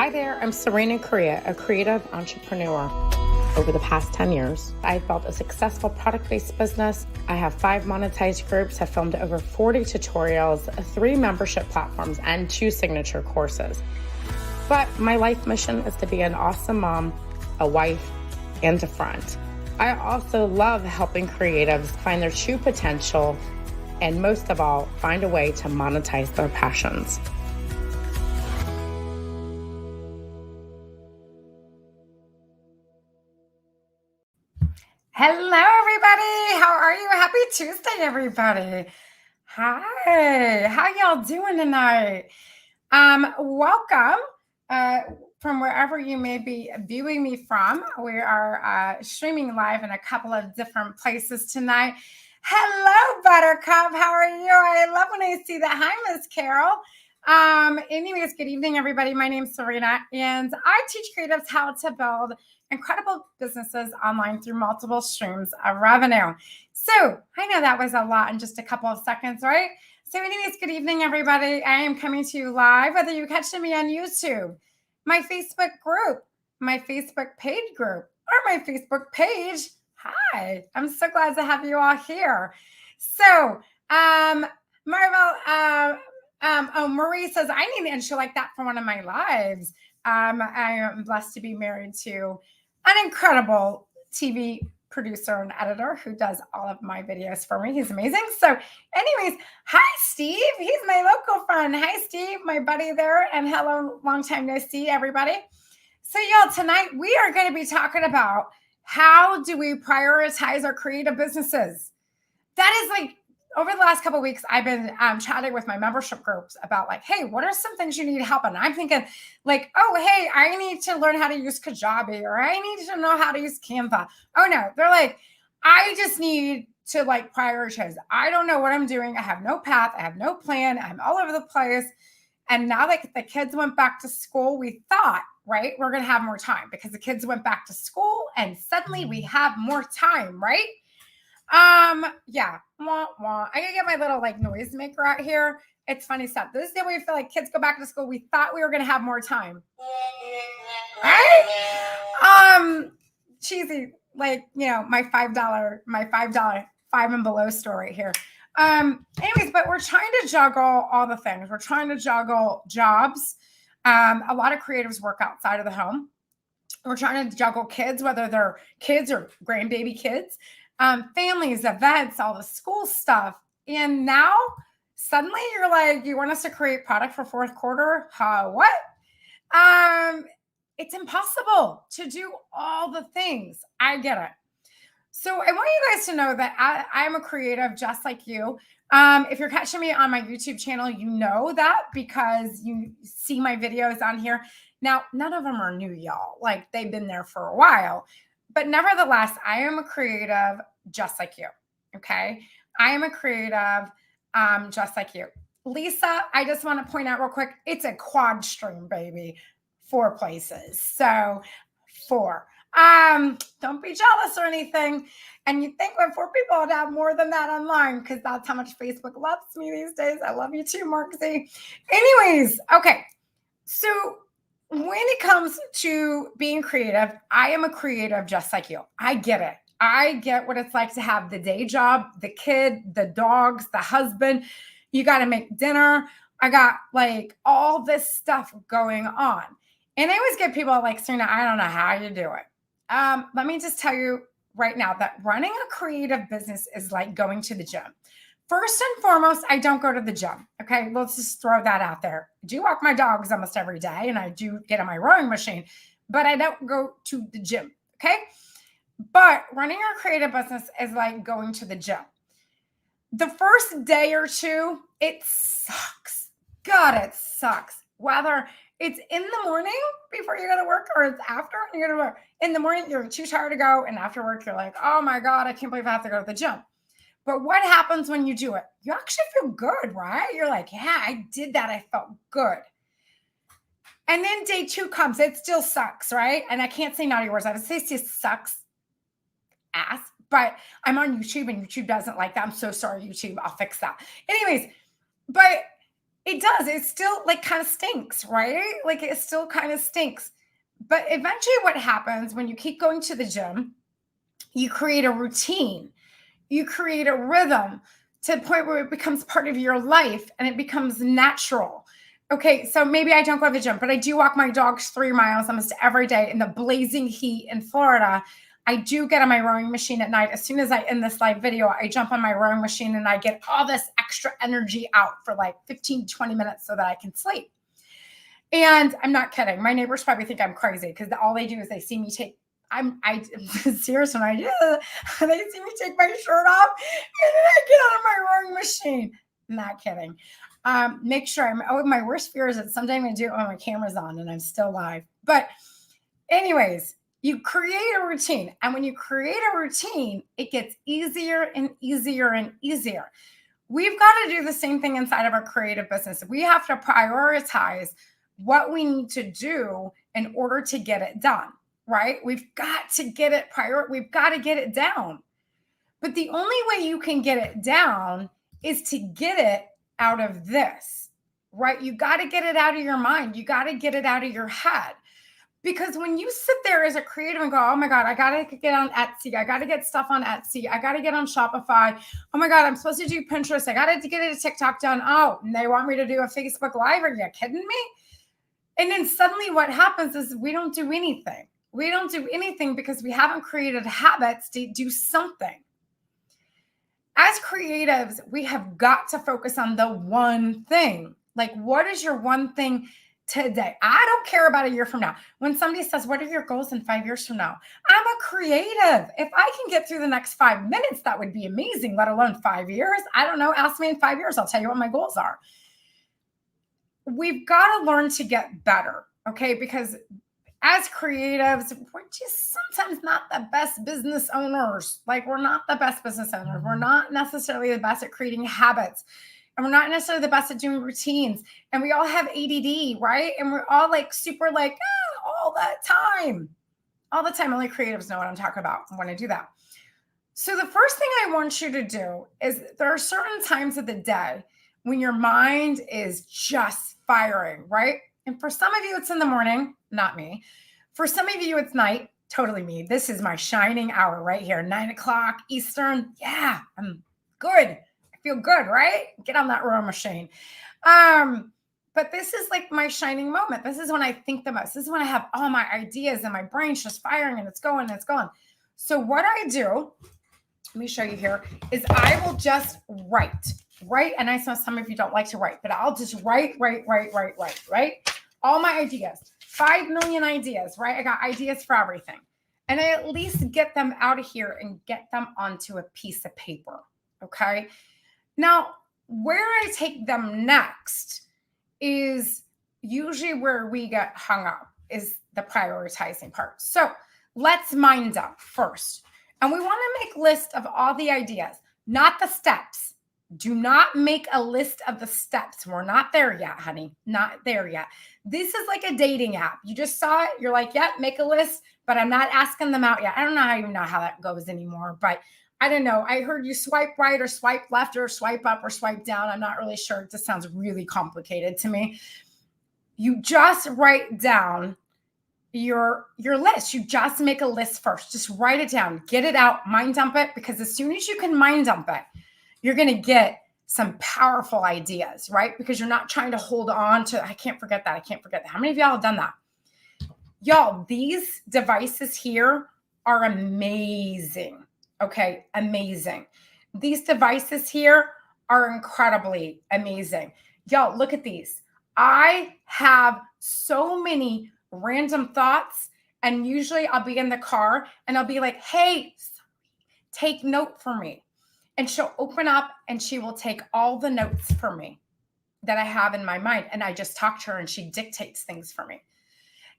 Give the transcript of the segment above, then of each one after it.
Hi there, I'm Serena Correa, a creative entrepreneur. Over the past 10 years, I've built a successful product-based business. I have 5 monetized groups, have filmed over 40 tutorials, 3 membership platforms, and 2 signature courses. But my life mission is to be an awesome mom, a wife, and a friend. I also love helping creatives find their true potential and most of all, find a way to monetize their passions. Hello, everybody. How are you? Happy Tuesday, everybody. Hi. How y'all doing tonight? Welcome from wherever you may be viewing me from. We are streaming live in a couple of different places tonight. Hello, Buttercup. How are you? I love when I see that. Hi, Miss Carol. Anyways, good evening, everybody. My name's Serena, and I teach creatives how to build incredible businesses online through multiple streams of revenue. So I know that was a lot in just a couple of seconds, right? So anyways, good evening, everybody. I am coming to you live, whether you're catching me on YouTube, my Facebook group, my Facebook paid group, or my Facebook page. Hi, I'm so glad to have you all here. So, Marvel, Marie says, I need an intro like that for one of my lives. I am blessed to be married to an incredible TV producer and editor who does all of my videos for me. He's amazing. So anyways, hi, Steve. He's my local friend. Hi, Steve, my buddy there. And hello, long time no see, everybody. So y'all, tonight we are going to be talking about how do we prioritize our creative businesses? That is like, over the last couple of weeks, I've been chatting with my membership groups about like, hey, what are some things you need help in? I'm thinking like, oh, hey, I need to learn how to use Kajabi, or I need to know how to use Canva. Oh no, they're like, I just need to like prioritize. I don't know what I'm doing. I have no path. I have no plan. I'm all over the place. And now that the kids went back to school, we thought, right, we're going to have more time because the kids went back to school and suddenly we have more time, right? Yeah. Wah, wah. I gotta get my little like noisemaker out here. It's funny stuff. This is the way we feel like kids go back to school. We thought we were gonna have more time. Right? Cheesy, like, you know, my $5 5 and below story here. Anyways, but we're trying to juggle all the things. We're trying to juggle jobs. A lot of creatives work outside of the home. We're trying to juggle kids, whether they're kids or grandbaby kids. Families, events, all the school stuff. And now suddenly you're like, you want us to create product for fourth quarter? What? It's impossible to do all the things. I get it. So I want you guys to know that I'm a creative just like you. If you're catching me on my YouTube channel, you know that because you see my videos on here. Now, none of them are new, y'all. Like they've been there for a while. But nevertheless, I am a creative just like you. Okay. I am a creative just like you. Lisa, I just want to point out real quick, it's a quad stream, baby. 4 places. So 4. Don't be jealous or anything. And you think when 4 people would have more than that online because that's how much Facebook loves me these days. I love you too, Mark Z. Anyways, okay. So when it comes to being creative, I am a creative just like you. I get it. I get what it's like to have the day job, the kid, the dogs, the husband. You got to make dinner. I got like all this stuff going on. And I always get people like, Serena, I don't know how you do it. Let me just tell you right now that running a creative business is like going to the gym. First and foremost, I don't go to the gym. Okay. Let's just throw that out there. I do walk my dogs almost every day and I do get on my rowing machine, but I don't go to the gym. Okay. But running a creative business is like going to the gym. The first day or two, it sucks. God, it sucks. Whether it's in the morning before you go to work or it's after you go to work. In the morning, you're too tired to go. And after work, you're like, oh my God, I can't believe I have to go to the gym. But what happens when you do it? You actually feel good, right? You're like, yeah, I did that. I felt good. And then day 2 comes. It still sucks, right? And I can't say naughty words. I would say it just sucks ass. But I'm on YouTube and YouTube doesn't like that. I'm so sorry, YouTube. I'll fix that. Anyways, but It does. It still like kind of stinks, right? Like it still kind of stinks. But eventually, what happens when you keep going to the gym, you create a routine, you create a rhythm to the point where it becomes part of your life and it becomes natural. Okay, so maybe I don't go to the gym, but I do walk my dogs 3 miles almost every day in the blazing heat in Florida. I do get on my rowing machine at night. As soon as I end this live video, I jump on my rowing machine and I get all this extra energy out for like 15, 20 minutes so that I can sleep. And I'm not kidding. My neighbors probably think I'm crazy because all they do is they see me take, I serious when I do, they see me take my shirt off and then I get on my rowing machine. Not kidding. Make sure my worst fear is that someday I'm going to do it when my camera's on and I'm still live. But anyways, you create a routine. And when you create a routine, it gets easier and easier and easier. We've got to do the same thing inside of our creative business. We have to prioritize what we need to do in order to get it done, right? We've got to get it we've got to get it down. But the only way you can get it down is to get it out of this, right? You got to get it out of your mind. You got to get it out of your head. Because when you sit there as a creative and go, oh my God, I got to get on Etsy. I got to get stuff on Etsy. I got to get on Shopify. Oh my God, I'm supposed to do Pinterest. I got to get a TikTok done. Oh, and they want me to do a Facebook Live. Are you kidding me? And then suddenly what happens is we don't do anything. We don't do anything because we haven't created habits to do something. As creatives, we have got to focus on the one thing. Like, what is your one thing today? I don't care about a year from now. When somebody says, what are your goals in 5 years from now? I'm a creative. If I can get through the next 5 minutes, that would be amazing, let alone 5 years. I don't know. Ask me in 5 years. I'll tell you what my goals are. We've got to learn to get better, okay? Because as creatives, we're just sometimes not the best business owners. Like, we're not the best business owners. We're not necessarily the best at creating habits. And we're not necessarily the best at doing routines. And we all have ADD, right? And we're all like super like, all the time. All the time. Only creatives know what I'm talking about when I do that. So the first thing I want you to do is there are certain times of the day when your mind is just firing, right? And for some of you, it's in the morning, not me. For some of you, it's night, totally me. This is my shining hour right here, 9:00 Eastern. Yeah, I'm good. I feel good, right? Get on that rowing machine. But this is like my shining moment. This is when I think the most. This is when I have all my ideas and my brain's just firing and it's going and it's going. So what I do, let me show you here, is I will just write. And I know some of you don't like to write, but I'll just write. All my ideas, 5 million ideas, right? I got ideas for everything. And I at least get them out of here and get them onto a piece of paper, okay? Now, where I take them next is usually where we get hung up, is the prioritizing part. So let's mind dump first. And we want to make a list of all the ideas, not the steps. Do not make a list of the steps. We're not there yet, honey. Not there yet. This is like a dating app. You just saw it. You're like, yeah, make a list, but I'm not asking them out yet. I don't even know how that goes anymore, but I don't know. I heard you swipe right or swipe left or swipe up or swipe down. I'm not really sure. It just sounds really complicated to me. You just write down your list. You just make a list first. Just write it down. Get it out. Mind dump it, because as soon as you can mind dump it, you're going to get some powerful ideas, right? Because you're not trying to hold on to, I can't forget that. How many of y'all have done that? Y'all, these devices here are amazing. Okay, amazing. These devices here are incredibly amazing. Y'all, look at these. I have so many random thoughts, and usually I'll be in the car and I'll be like, hey, take note for me. And she'll open up and she will take all the notes for me that I have in my mind. And I just talk to her and she dictates things for me.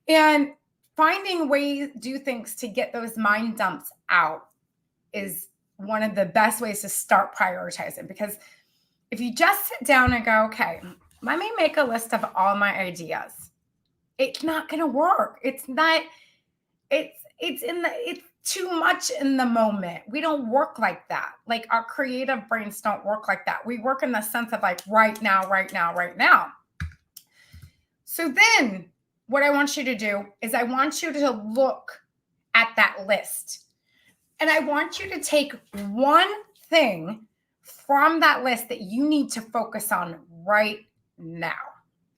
And finding ways, do things to get those mind dumps out is one of the best ways to start prioritizing. Because if you just sit down and go, okay, let me make a list of all my ideas, it's not going to work. It's It's too much in the moment. We don't work like that. Like our creative brains don't work like that. We work in the sense of like right now, right now, right now. So then what I want you to do is I want you to look at that list. And I want you to take one thing from that list that you need to focus on right now.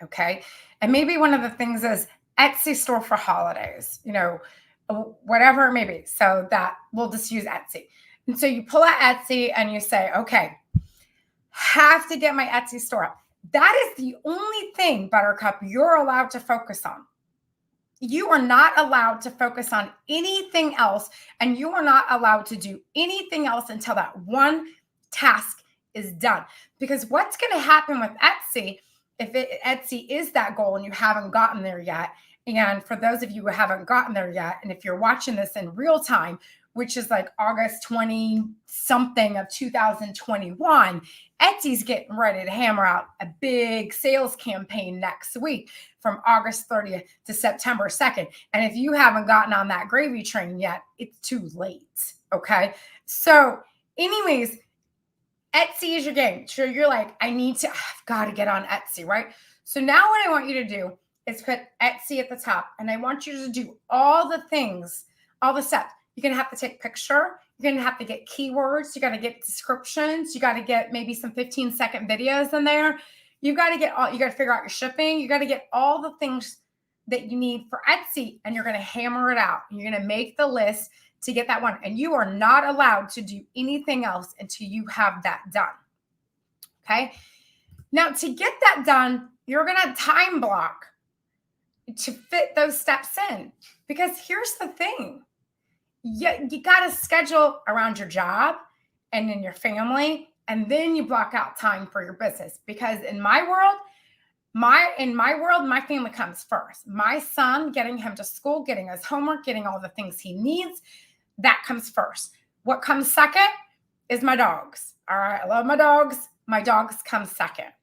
Okay. And maybe one of the things is Etsy store for holidays, whatever it may be. So that we'll just use Etsy. And so you pull out Etsy and you say, okay, have to get my Etsy store up. That is the only thing, Buttercup, you're allowed to focus on. You are not allowed to focus on anything else, and you are not allowed to do anything else until that one task is done. Because what's going to happen with Etsy, if Etsy is that goal and you haven't gotten there yet, and for those of you who haven't gotten there yet, and if you're watching this in real time, which is like August 20 something of 2021, Etsy's getting ready to hammer out a big sales campaign next week from August 30th to September 2nd. And if you haven't gotten on that gravy train yet, it's too late. Okay. So anyways, Etsy is your game. So you're like, I've got to get on Etsy, right? So now what I want you to do is put Etsy at the top. And I want you to do all the things, all the steps. You're going to have to take a picture. You're going to have to get keywords. You got to get descriptions. You got to get maybe some 15-second videos in there. You got to figure out your shipping. You got to get all the things that you need for Etsy, and you're going to hammer it out. You're going to make the list to get that one. And you are not allowed to do anything else until you have that done. Okay. Now to get that done, you're going to time block to fit those steps in, because here's the thing. You got to schedule around your job and in your family, and then you block out time for your business. Because in my world, my family comes first. My son, getting him to school, getting his homework, getting all the things he needs, that comes first. What comes second is my dogs. All right, I love my dogs. My dogs come second.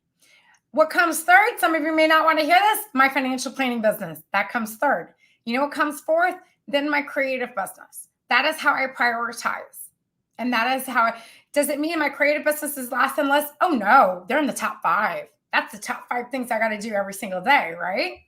What comes third? Some of you may not want to hear this. My financial planning business, that comes third. You know what comes fourth? Then my creative business. That is how I prioritize. And that is does it mean my creative business is last and less? Oh no, they're in the top 5. That's the top 5 things I got to do every single day, right?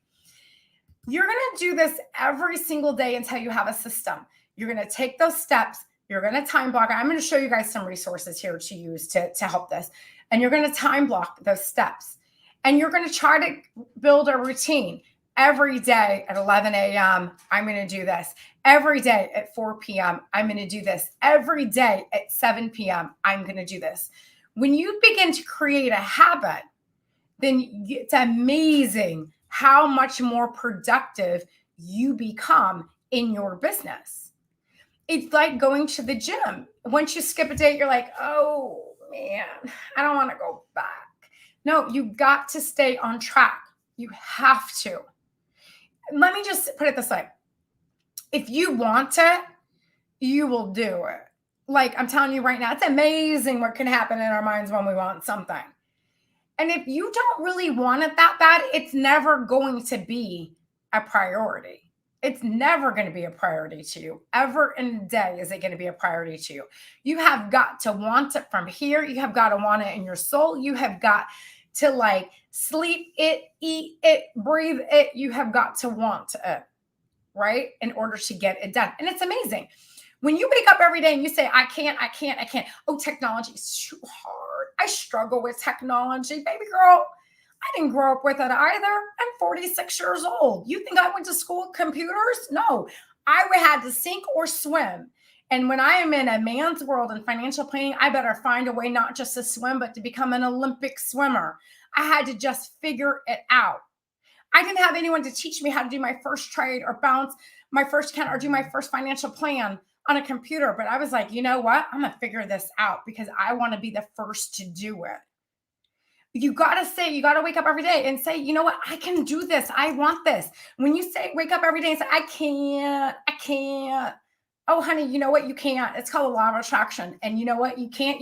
You're going to do this every single day until you have a system. You're going to take those steps. You're going to time block. I'm going to show you guys some resources here to use to help this. And you're going to time block those steps. And you're going to try to build a routine. Every day at 11 a.m., I'm going to do this. Every day at 4 p.m., I'm going to do this. Every day at 7 p.m., I'm going to do this. When you begin to create a habit, then it's amazing how much more productive you become in your business. It's like going to the gym. Once you skip a day, you're like, oh man, I don't want to go back. No, you got to stay on track. You have to. Let me just put it this way. If you want it, you will do it. Like I'm telling you right now, it's amazing what can happen in our minds when we want something. And if you don't really want it that bad, it's never going to be a priority. It's never going to be a priority to you. Ever in a day is it going to be a priority to you. You have got to want it from here. You have got to want it in your soul. You have got to like sleep it, eat it, breathe it. You have got to want it, right? In order to get it done. And it's amazing. When you wake up every day and you say, I can't. Oh, technology is too hard. I struggle with technology. Baby girl, I didn't grow up with it either. I'm 46 years old. You think I went to school with computers? No, I had to sink or swim. And when I am in a man's world in financial planning, I better find a way not just to swim, but to become an Olympic swimmer. I had to just figure it out. I didn't have anyone to teach me how to do my first trade or bounce my first account or do my first financial plan on a computer. But I was like, you know what? I'm going to figure this out because I want to be the first to do it. You got to wake up every day and say, you know what? I can do this. I want this. When you say wake up every day and say, I can't. Oh, honey, you know what? You can't. It's called the law of attraction. And you know what? You can't.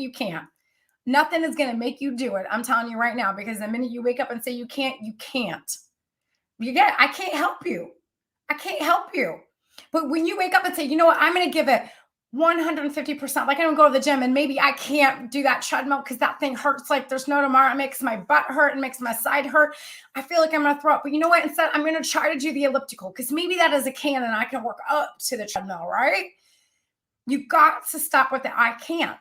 Nothing is going to make you do it. I'm telling you right now, because the minute you wake up and say you can't. You get it. I can't help you. But when you wake up and say, you know what, I'm going to give it 150%, like I don't go to the gym and maybe I can't do that treadmill because that thing hurts like there's no tomorrow. It makes my butt hurt and makes my side hurt. I feel like I'm going to throw up. But you know what? Instead, I'm going to try to do the elliptical because maybe that is a can and I can work up to the treadmill, right? You got to stop with the I can't.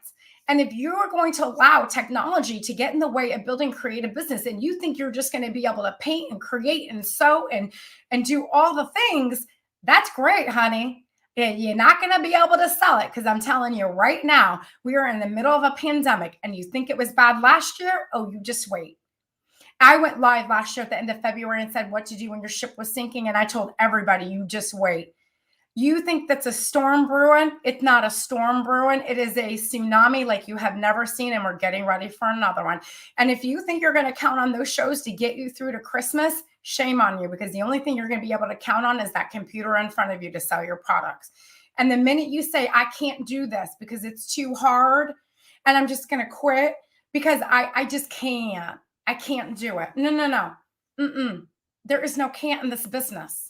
And if you're going to allow technology to get in the way of building creative business and you think you're just going to be able to paint and create and sew and do all the things, that's great, honey. You're not going to be able to sell it because I'm telling you right now, we are in the middle of a pandemic and you think it was bad last year? Oh, you just wait. I went live last year at the end of February and said what to do when your ship was sinking. And I told everybody, you just wait. You think that's a storm brewing? It's not a storm brewing. It is a tsunami like you have never seen, and we're getting ready for another one. And if you think you're going to count on those shows to get you through to Christmas, shame on you, because the only thing you're going to be able to count on is that computer in front of you to sell your products. And the minute you say, I can't do this because it's too hard and I'm just going to quit because I just can't. I can't do it. No. There is no can't in this business.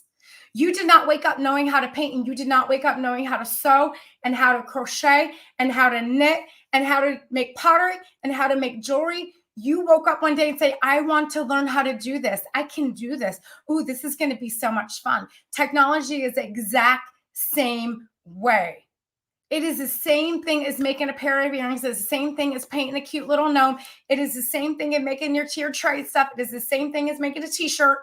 You did not wake up knowing how to paint, and you did not wake up knowing how to sew and how to crochet and how to knit and how to make pottery and how to make jewelry. You woke up one day and say, I want to learn how to do this. I can do this. Ooh, this is going to be so much fun. Technology is the exact same way. It is the same thing as making a pair of earrings. It's the same thing as painting a cute little gnome. It is the same thing as making your tier tray stuff. It is the same thing as making a t-shirt.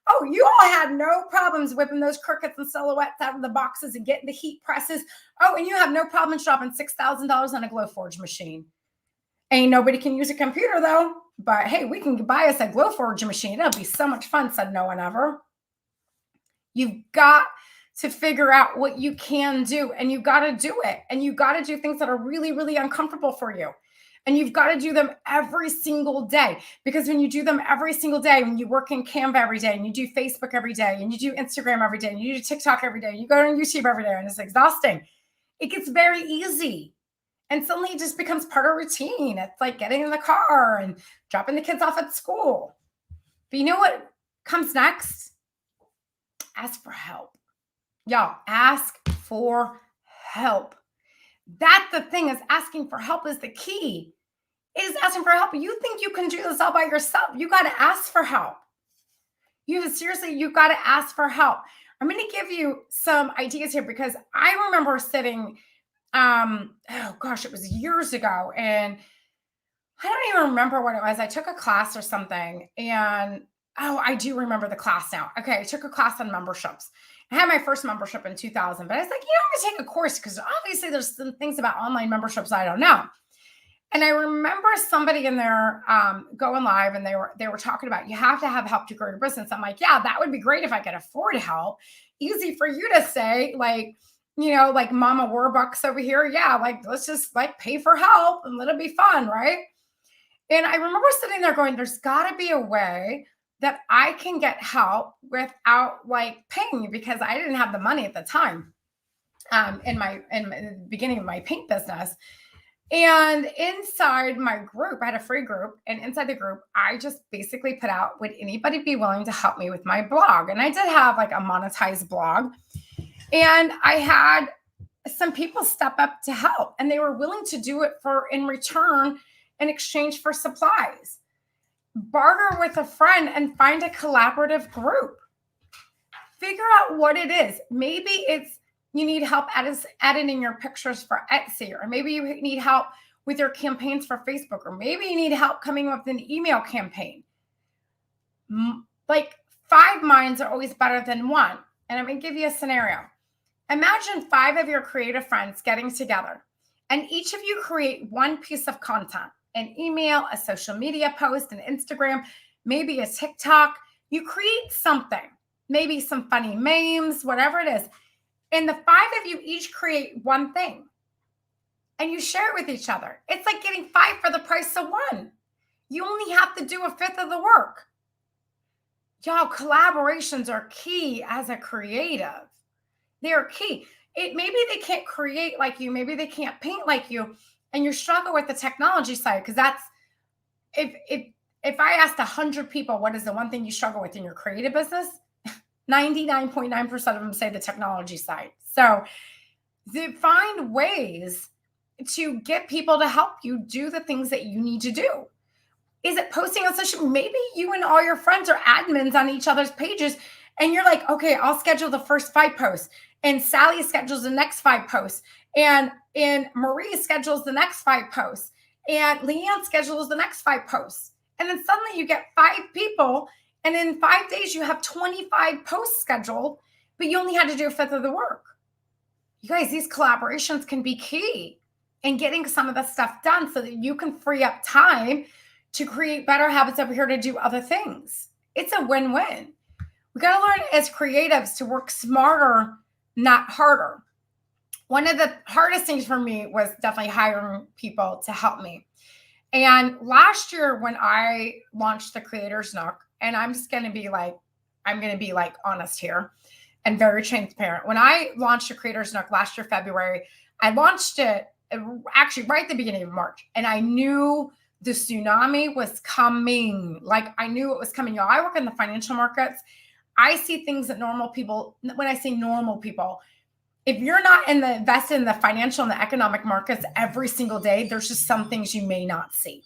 Oh, you all had no problems whipping those crickets and silhouettes out of the boxes and getting the heat presses. Oh, and you have no problem shopping $6,000 on a Glowforge machine. Ain't nobody can use a computer though, but hey, we can buy us a Glowforge machine. It'll be so much fun, said no one ever. You've got to figure out what you can do, and you've got to do it. And you've got to do things that are really, really uncomfortable for you. And you've got to do them every single day, because when you do them every single day, when you work in Canva every day and you do Facebook every day and you do Instagram every day and you do TikTok every day, and you go on YouTube every day and it's exhausting. It gets very easy. And suddenly it just becomes part of routine. It's like getting in the car and dropping the kids off at school. But you know what comes next? Ask for help. Y'all, ask for help. That's the thing, is asking for help is the key. It is asking for help. You think you can do this all by yourself. You got to ask for help. You've got to ask for help. I'm going to give you some ideas here because I remember sitting, it was years ago. And I don't even remember what it was. I took a class or something. And I do remember the class now. Okay, I took a class on memberships. I had my first membership in 2000, but I was like, I'm going to take a course because obviously there's some things about online memberships I don't know. And I remember somebody in there going live, and they were talking about you have to have help to grow your business. I'm like, yeah, that would be great if I could afford help. Easy for you to say, like Mama Warbucks over here. Yeah, like let's just pay for help and let it be fun, right? And I remember sitting there going, there's got to be a way that I can get help without paying you, because I didn't have the money at the time in the beginning of my paint business. And inside my group, I had a free group, and inside the group, I just basically put out, would anybody be willing to help me with my blog? And I did have a monetized blog, and I had some people step up to help, and they were willing to do it in return, in exchange for supplies. Barter with a friend and find a collaborative group. Figure out what it is. Maybe it's you need help editing your pictures for Etsy, or maybe you need help with your campaigns for Facebook, or maybe you need help coming up with an email campaign. 5 minds are always better than one. And I'm going to give you a scenario. Imagine 5 of your creative friends getting together, and each of you create one piece of content. An email, a social media post, an Instagram, maybe a TikTok. You create something, maybe some funny memes, whatever it is. And the 5 of you each create one thing, and you share it with each other. It's like getting 5 for the price of 1. You only have to do a 5th of the work. Y'all, collaborations are key as a creative. They're key. Maybe they can't create like you. Maybe they can't paint like you. And you struggle with the technology side, because that's if I asked 100 people what is the one thing you struggle with in your creative business, 99.9% of them say the technology side. So find ways to get people to help you do the things that you need to do. Is it posting on social? Maybe you and all your friends are admins on each other's pages, and you're like, okay, I'll schedule the first 5 posts, and Sally schedules the next 5 posts, and Marie schedules the next 5 posts, and Leanne schedules the next 5 posts. And then suddenly you get 5 people, and in 5 days you have 25 posts scheduled, but you only had to do a fifth of the work. You guys, these collaborations can be key in getting some of the stuff done so that you can free up time to create better habits over here to do other things. It's a win-win. We got to learn as creatives to work smarter, not harder. One of the hardest things for me was definitely hiring people to help me. And last year when I launched the Creator's Nook, and I'm going to be like honest here and very transparent. When I launched the Creator's Nook last year, February, I launched it actually right at the beginning of March. And I knew the tsunami was coming. Like I knew it was coming. Y'all, I work in the financial markets. I see things that normal people, when I say normal people, if you're not invested in the financial and the economic markets every single day, there's just some things you may not see.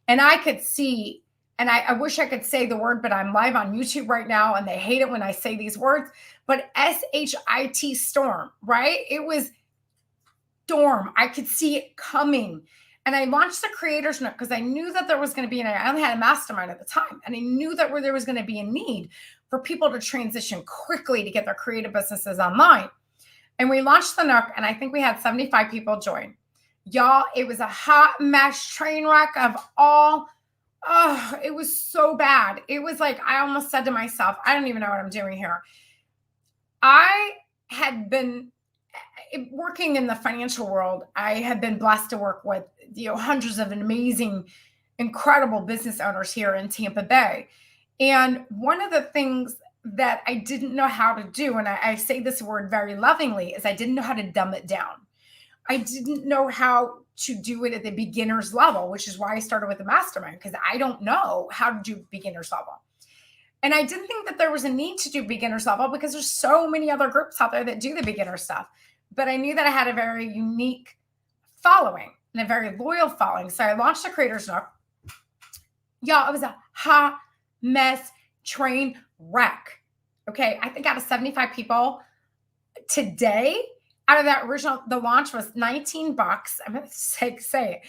And I could see, and I wish I could say the word, but I'm live on YouTube right now and they hate it when I say these words, but SHIT storm, right? It was storm. I could see it coming. And I launched the Creator's Nook because I knew that there was going to be, I only had a mastermind at the time, and I knew that there was going to be a need for people to transition quickly to get their creative businesses online. And we launched the Nook, and I think we had 75 people join. Y'all, it was a hot mess train wreck of all. Oh, it was so bad. It was like, I almost said to myself, I don't even know what I'm doing here. I had been working in the financial world. I had been blessed to work with, hundreds of amazing, incredible business owners here in Tampa Bay. And one of the things that I didn't know how to do, and I say this word very lovingly, is I didn't know how to dumb it down. I didn't know how to do it at the beginner's level, which is why I started with the mastermind, because I don't know how to do beginner's level. And I didn't think that there was a need to do beginner's level because there's so many other groups out there that do the beginner stuff. But I knew that I had a very unique following and a very loyal following. So I launched the Creator's Nook. Y'all, it was a hot mess train wreck. Okay. I think out of 75 people today, out of that original, the launch was $19. I'm going to say it.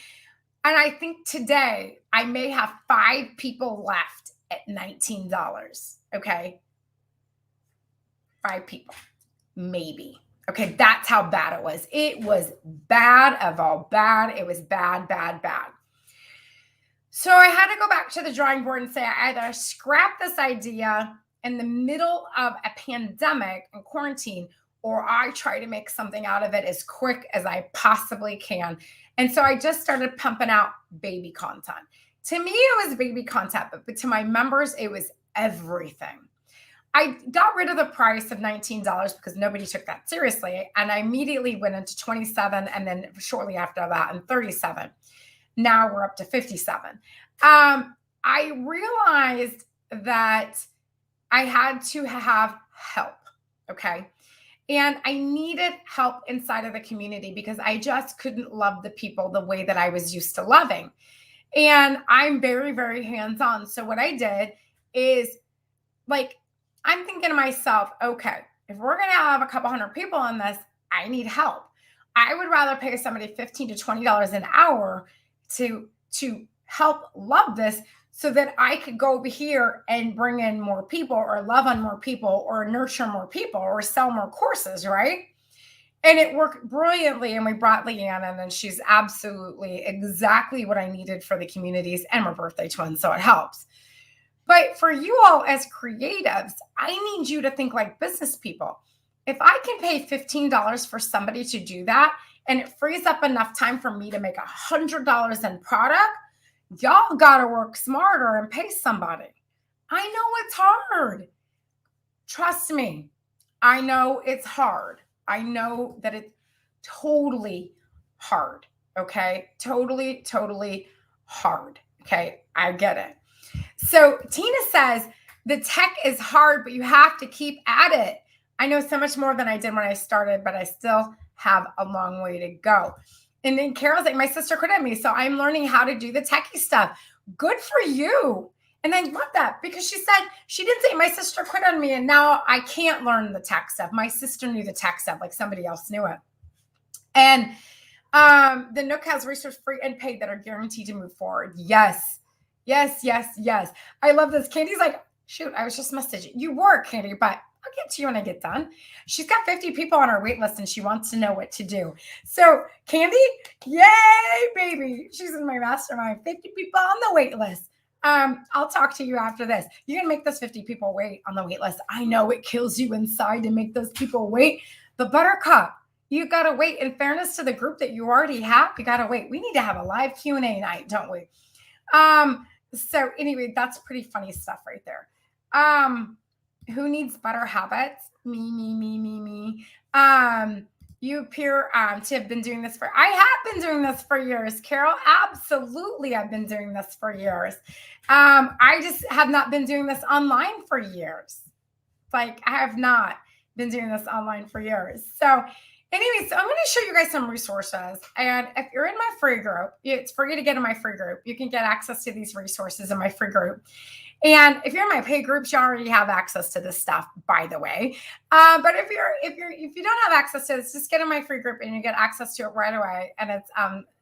And I think today I may have 5 people left at $19. Okay. 5 people, maybe. Okay. That's how bad it was. It was bad of all bad. It was bad, bad, bad. So I had to go back to the drawing board and say, I either scrap this idea in the middle of a pandemic and quarantine, or I try to make something out of it as quick as I possibly can. And so I just started pumping out baby content. To me, it was baby content, but to my members, it was everything. I got rid of the price of $19 because nobody took that seriously. And I immediately went into 27, and then shortly after that, and 37. Now we're up to 57. I realized that I had to have help. Okay. And I needed help inside of the community because I just couldn't love the people the way that I was used to loving. And I'm very, very hands-on. So what I did is, like, I'm thinking to myself, okay, if we're going to have a couple hundred people on this, I need help. I would rather pay somebody $15 to $20 an hour to help love this so that I could go over here and bring in more people or love on more people or nurture more people or sell more courses, right? And it worked brilliantly. And we brought Leanne in, and she's absolutely exactly what I needed for the communities, and my birthday twin, so it helps. But for you all as creatives, I need you to think like business people. If I can pay $15 for somebody to do that, and it frees up enough time for me to make $100 in product, y'all got to work smarter and pay somebody. I know it's hard. Trust me. I know it's hard. I know that it's totally hard. Okay. Totally, totally hard. Okay. I get it. So Tina says The tech is hard, but you have to keep at it. I know so much more than I did when I started, but I still have a long way to go. And then Carol's like, my sister quit at me, so I'm learning how to do the techie stuff. Good for you. And I love that because she said, she didn't say my sister quit on me and now I can't learn the tech stuff. My sister knew the tech stuff like somebody else knew it. And the Nook has resources free and paid that are guaranteed to move forward. Yes. Yes, yes, yes. I love this. Candy's like, shoot, I was just messaging. You were, Candy, but I'll get to you when I get done. She's got 50 people on her wait list and she wants to know what to do. So Candy, yay, baby. She's in my mastermind. 50 people on the wait list. I'll talk to you after this. You're going to make those 50 people wait on the wait list. I know it kills you inside to make those people wait. But Buttercup, you got to wait. In fairness to the group that you already have, you got to wait. We need to have a live Q&A night, don't we? So anyway, that's pretty funny stuff right there. Who needs better habits? Me. You appear to have been doing this I have been doing this for years, Carol. Absolutely, I've been doing this for years. I just have not been doing this online for years. Like, I have not been doing this online for years. So anyways, I'm going to show you guys some resources. And if you're in my free group, it's free to get in my free group. You can get access to these resources in my free group. And if you're in my paid groups, you already have access to this stuff, by the way. But if you don't have access to this, just get in my free group and you get access to it right away. And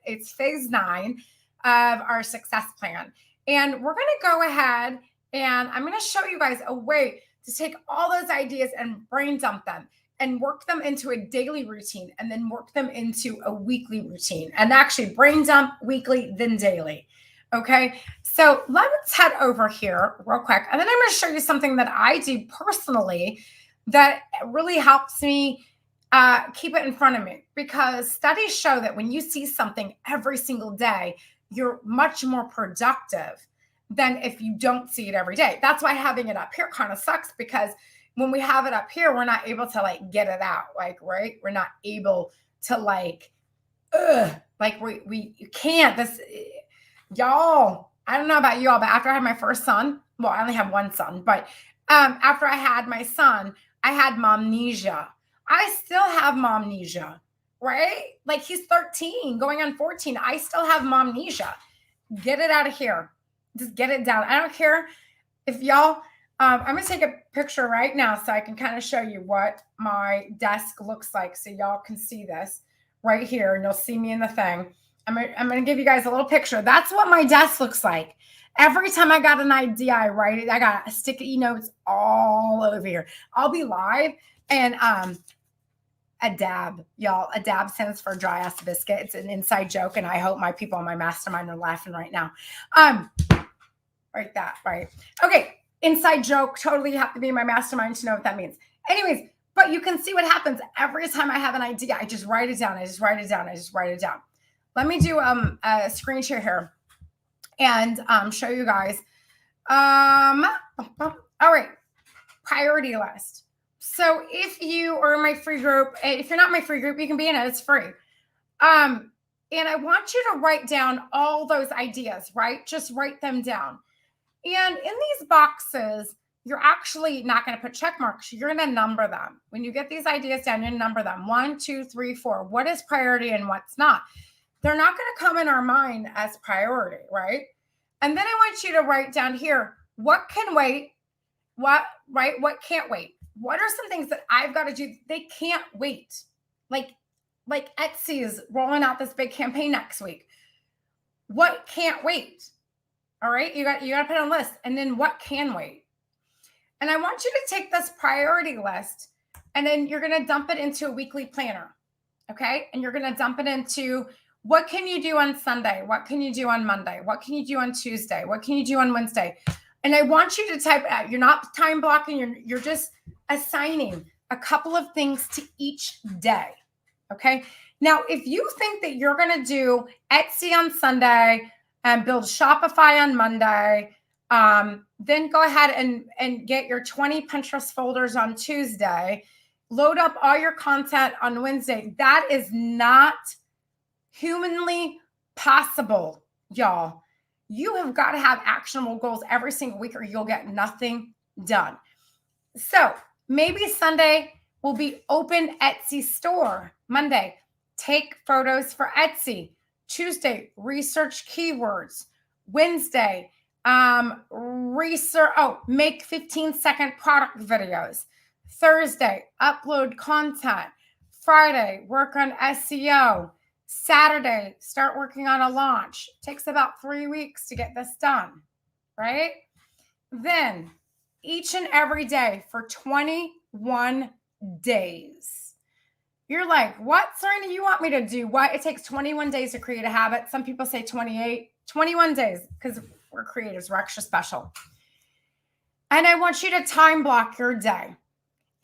it's phase 9 of our success plan. And we're going to go ahead and I'm going to show you guys a way to take all those ideas and brain dump them and work them into a daily routine and then work them into a weekly routine and actually brain dump weekly, then daily. Okay, so let's head over here real quick. And then I'm going to show you something that I do personally that really helps me keep it in front of me, because studies show that when you see something every single day, you're much more productive than if you don't see it every day. That's why having it up here kind of sucks, because when we have it up here, we're not able to like get it out. Like, right? We're not able to you can't. Y'all, I don't know about y'all, but after I had my first son, well, I only have one son, but after I had my son, I had momnesia. I still have momnesia, right? Like, he's 13 going on 14. I still have momnesia. Get it out of here. Just get it down. I don't care if y'all, I'm going to take a picture right now so I can kind of show you what my desk looks like so y'all can see this right here and you'll see me in the thing. I'm going to give you guys a little picture. That's what my desk looks like. Every time I got an idea, I write it. I got sticky notes all over here. I'll be live and a dab, y'all. A dab stands for dry ass biscuit. It's an inside joke, and I hope my people on my mastermind are laughing right now. Right, that, right. Okay, inside joke. Totally have to be in my mastermind to know what that means. Anyways, but you can see what happens every time I have an idea. I just write it down. I just write it down. Let me do a screen share here and show you guys. All right, priority list. So if you are in my free group, if you're not in my free group, you can be in it. It's free. And I want you to write down all those ideas, right? Just write them down. And in these boxes, you're actually not going to put check marks. You're going to number them. When you get these ideas down, you number them. 1, 2, 3, 4. What is priority and what's not? They're not going to come in our mind as priority, right? And then I want you to write down here, what can wait? What can't wait? What are some things that I've got to do? They can't wait. Like Etsy is rolling out this big campaign next week. What can't wait? All right, you got to put on a list. And then what can wait? And I want you to take this priority list and then you're going to dump it into a weekly planner. Okay? And you're going to dump it into what can you do on Sunday? What can you do on Monday? What can you do on Tuesday? What can you do on Wednesday? And I want you to type it out. You're not time blocking. You're just assigning a couple of things to each day. Okay. Now, if you think that you're going to do Etsy on Sunday and build Shopify on Monday, then go ahead and get your 20 Pinterest folders on Tuesday, load up all your content on Wednesday. That is not humanly possible, y'all. You have got to have actionable goals every single week or you'll get nothing done. So maybe Sunday will be open Etsy store. Monday, take photos for Etsy. Tuesday, research keywords. Wednesday, make 15-second product videos. Thursday, upload content. Friday, work on SEO. Saturday, start working on a launch. Takes about 3 weeks to get this done, right? Then each and every day for 21 days. You're like, what, Serena, you want me to do? What? It takes 21 days to create a habit. Some people say 28, 21 days because we're creatives. We're extra special. And I want you to time block your day.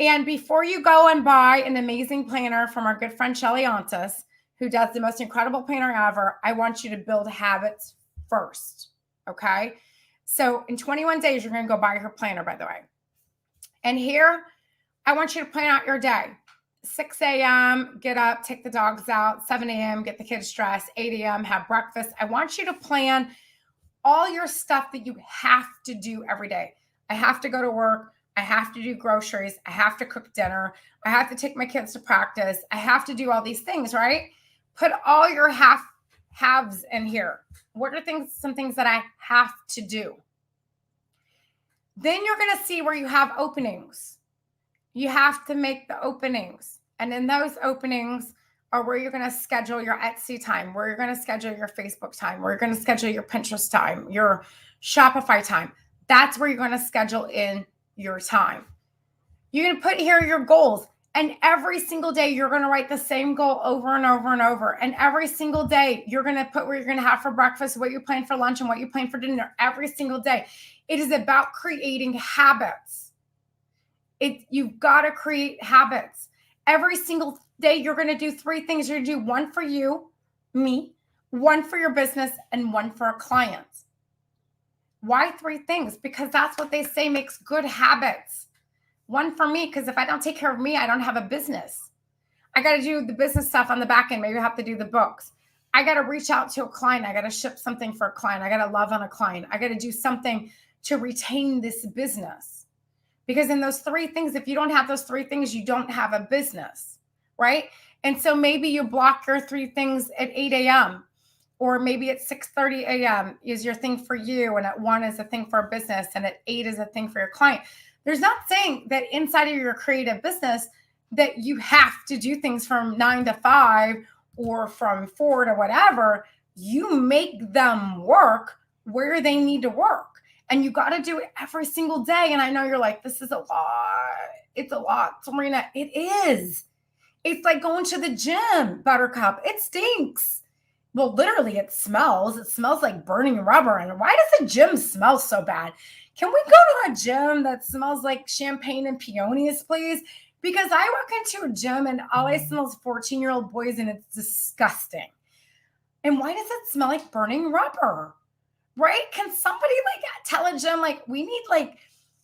And before you go and buy an amazing planner from our good friend Shelly Ontis, who does the most incredible planner ever, I want you to build habits first. Okay? So in 21 days, you're going to go buy her planner, by the way. And here, I want you to plan out your day. 6 a.m., get up, take the dogs out. 7 a.m., get the kids dressed. 8 a.m., have breakfast. I want you to plan all your stuff that you have to do every day. I have to go to work. I have to do groceries. I have to cook dinner. I have to take my kids to practice. I have to do all these things, right? Put all your haves in here. What are some things that I have to do? Then you're going to see where you have openings. You have to make the openings. And in those openings are where you're going to schedule your Etsy time, where you're going to schedule your Facebook time, where you're going to schedule your Pinterest time, your Shopify time. That's where you're going to schedule in your time. You're going to put here your goals. And every single day, you're going to write the same goal over and over and over. And every single day, you're going to put where you're going to have for breakfast, what you plan for lunch, and what you plan for dinner every single day. It is about creating habits. You've got to create habits. Every single day, you're going to do 3 things. You're going to do one for you, me, one for your business, and one for a client. Why 3 things? Because that's what they say makes good habits. One for me, because if I don't take care of me, I don't have a business. I got to do the business stuff on the back end. Maybe I have to do the books. I got to reach out to a client. I got to ship something for a client. I got to love on a client. I got to do something to retain this business. Because in those 3 things, if you don't have those 3 things, you don't have a business, right? And so maybe you block your 3 things at 8 a.m. or maybe at 6:30 a.m. is your thing for you, and at 1 is a thing for a business, and at 8 is a thing for your client. There's not saying that inside of your creative business that you have to do things from 9 to 5 or from 4 to whatever. You make them work where they need to work. And you got to do it every single day. And I know you're like, this is a lot. It's a lot, Serena. It is. It's like going to the gym, Buttercup. It stinks. Well, literally, it smells. It smells like burning rubber. And why does the gym smell so bad? Can we go to a gym that smells like champagne and peonies, please? Because I walk into a gym and all I smell is 14-year-old boys, and it's disgusting. And why does it smell like burning rubber? Right? Can somebody tell a gym we need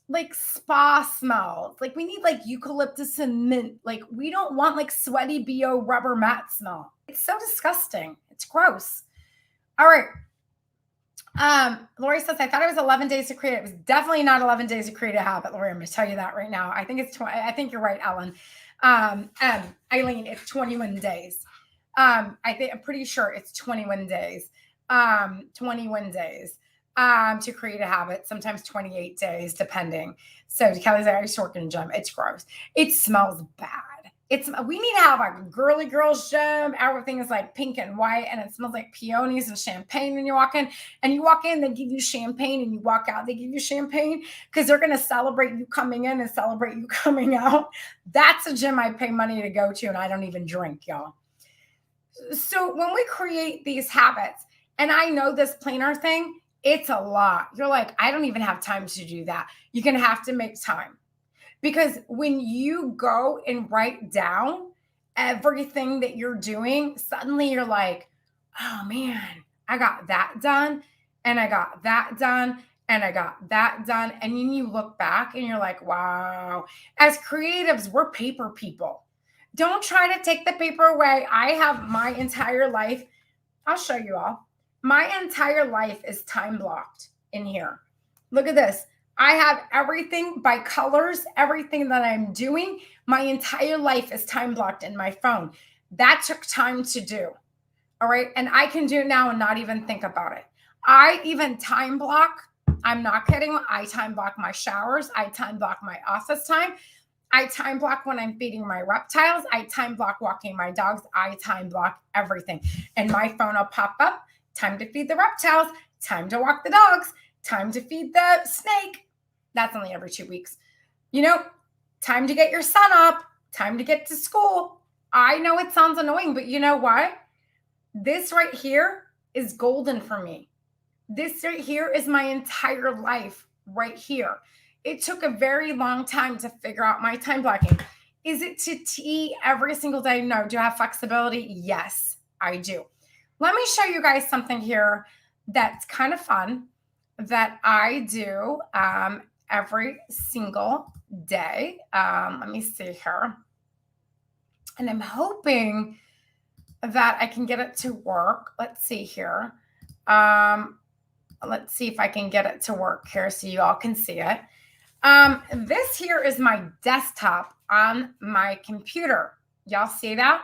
like spa smells? We need eucalyptus and mint. We don't want sweaty BO rubber mat smell. It's so disgusting. It's gross. All right. Lori says, I thought it was 11 days to create. It was definitely not 11 days to create a habit, Lori. I'm going to tell you that right now. I think it's 20. I think you're right, Ellen. Eileen, it's 21 days. I'm pretty sure it's 21 days. 21 days to create a habit, sometimes 28 days, depending. So Kelly's like, I used to work in a gym. It's gross. It smells bad. We need to have a girly girls gym. Everything is pink and white, and it smells like peonies and champagne when you walk in. And you walk in, they give you champagne, and you walk out, they give you champagne because they're going to celebrate you coming in and celebrate you coming out. That's a gym I pay money to go to, and I don't even drink, y'all. So when we create these habits, and I know this planner thing, it's a lot. You're like, I don't even have time to do that. You're going to have to make time. Because when you go and write down everything that you're doing, suddenly you're like, oh man, I got that done, and I got that done, and I got that done. And then you look back and you're like, wow. As creatives, we're paper people. Don't try to take the paper away. I have my entire life. I'll show you all. My entire life is time blocked in here. Look at this. I have everything by colors, everything that I'm doing. My entire life is time blocked in my phone. That took time to do. All right. And I can do it now and not even think about it. I even time block. I'm not kidding. I time block my showers. I time block my office time. I time block when I'm feeding my reptiles. I time block walking my dogs. I time block everything. And my phone will pop up. Time to feed the reptiles. Time to walk the dogs. Time to feed the snake. That's only every 2 weeks. Time to get your son up. Time to get to school. I know it sounds annoying, but you know what? This right here is golden for me. This right here is my entire life right here. It took a very long time to figure out my time blocking. Is it to T every single day? No. Do I have flexibility? Yes, I do. Let me show you guys something here that's kind of fun that I do every single day. Let me see here. And I'm hoping that I can get it to work. Let's see here. Let's see if I can get it to work here so you all can see it. This here is my desktop on my computer. Y'all see that?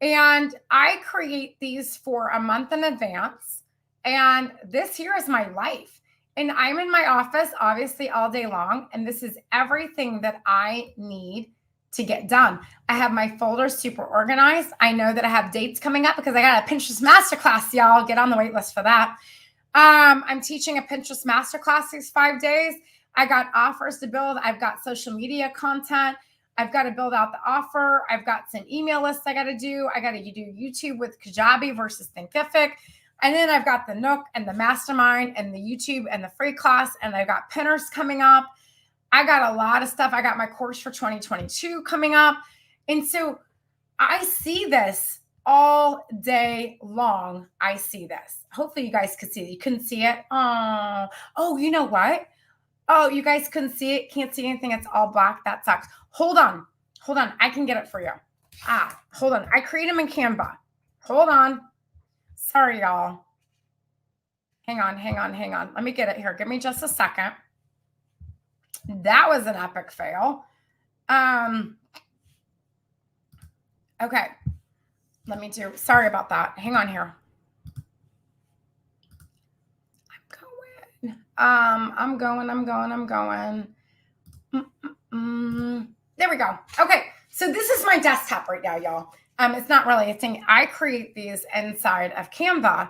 And I create these for a month in advance. And this here is my life. And I'm in my office, obviously, all day long. And this is everything that I need to get done. I have my folders super organized. I know that I have dates coming up because I got a Pinterest masterclass, y'all. Get on the wait list for that. I'm teaching a Pinterest masterclass these 5 days. I got offers to build. I've got social media content. I've got to build out the offer. I've got some email lists I got to do. I got to do YouTube with Kajabi versus Thinkific. And then I've got the Nook and the Mastermind and the YouTube and the free class. And I've got Pinners coming up. I got a lot of stuff. I got my course for 2022 coming up. And so I see this all day long. I see this. Hopefully you guys could see it. You couldn't see it. Oh, you know what? Oh, you guys couldn't see it. Can't see anything. It's all black. That sucks. Hold on. I can get it for you. Hold on. I create them in Canva. Hold on. Sorry, y'all. Hang on. Let me get it here. Give me just a second. That was an epic fail. Okay. Sorry about that. Hang on here. I'm going. There we go. Okay. So this is my desktop right now, y'all. It's not really a thing. I create these inside of Canva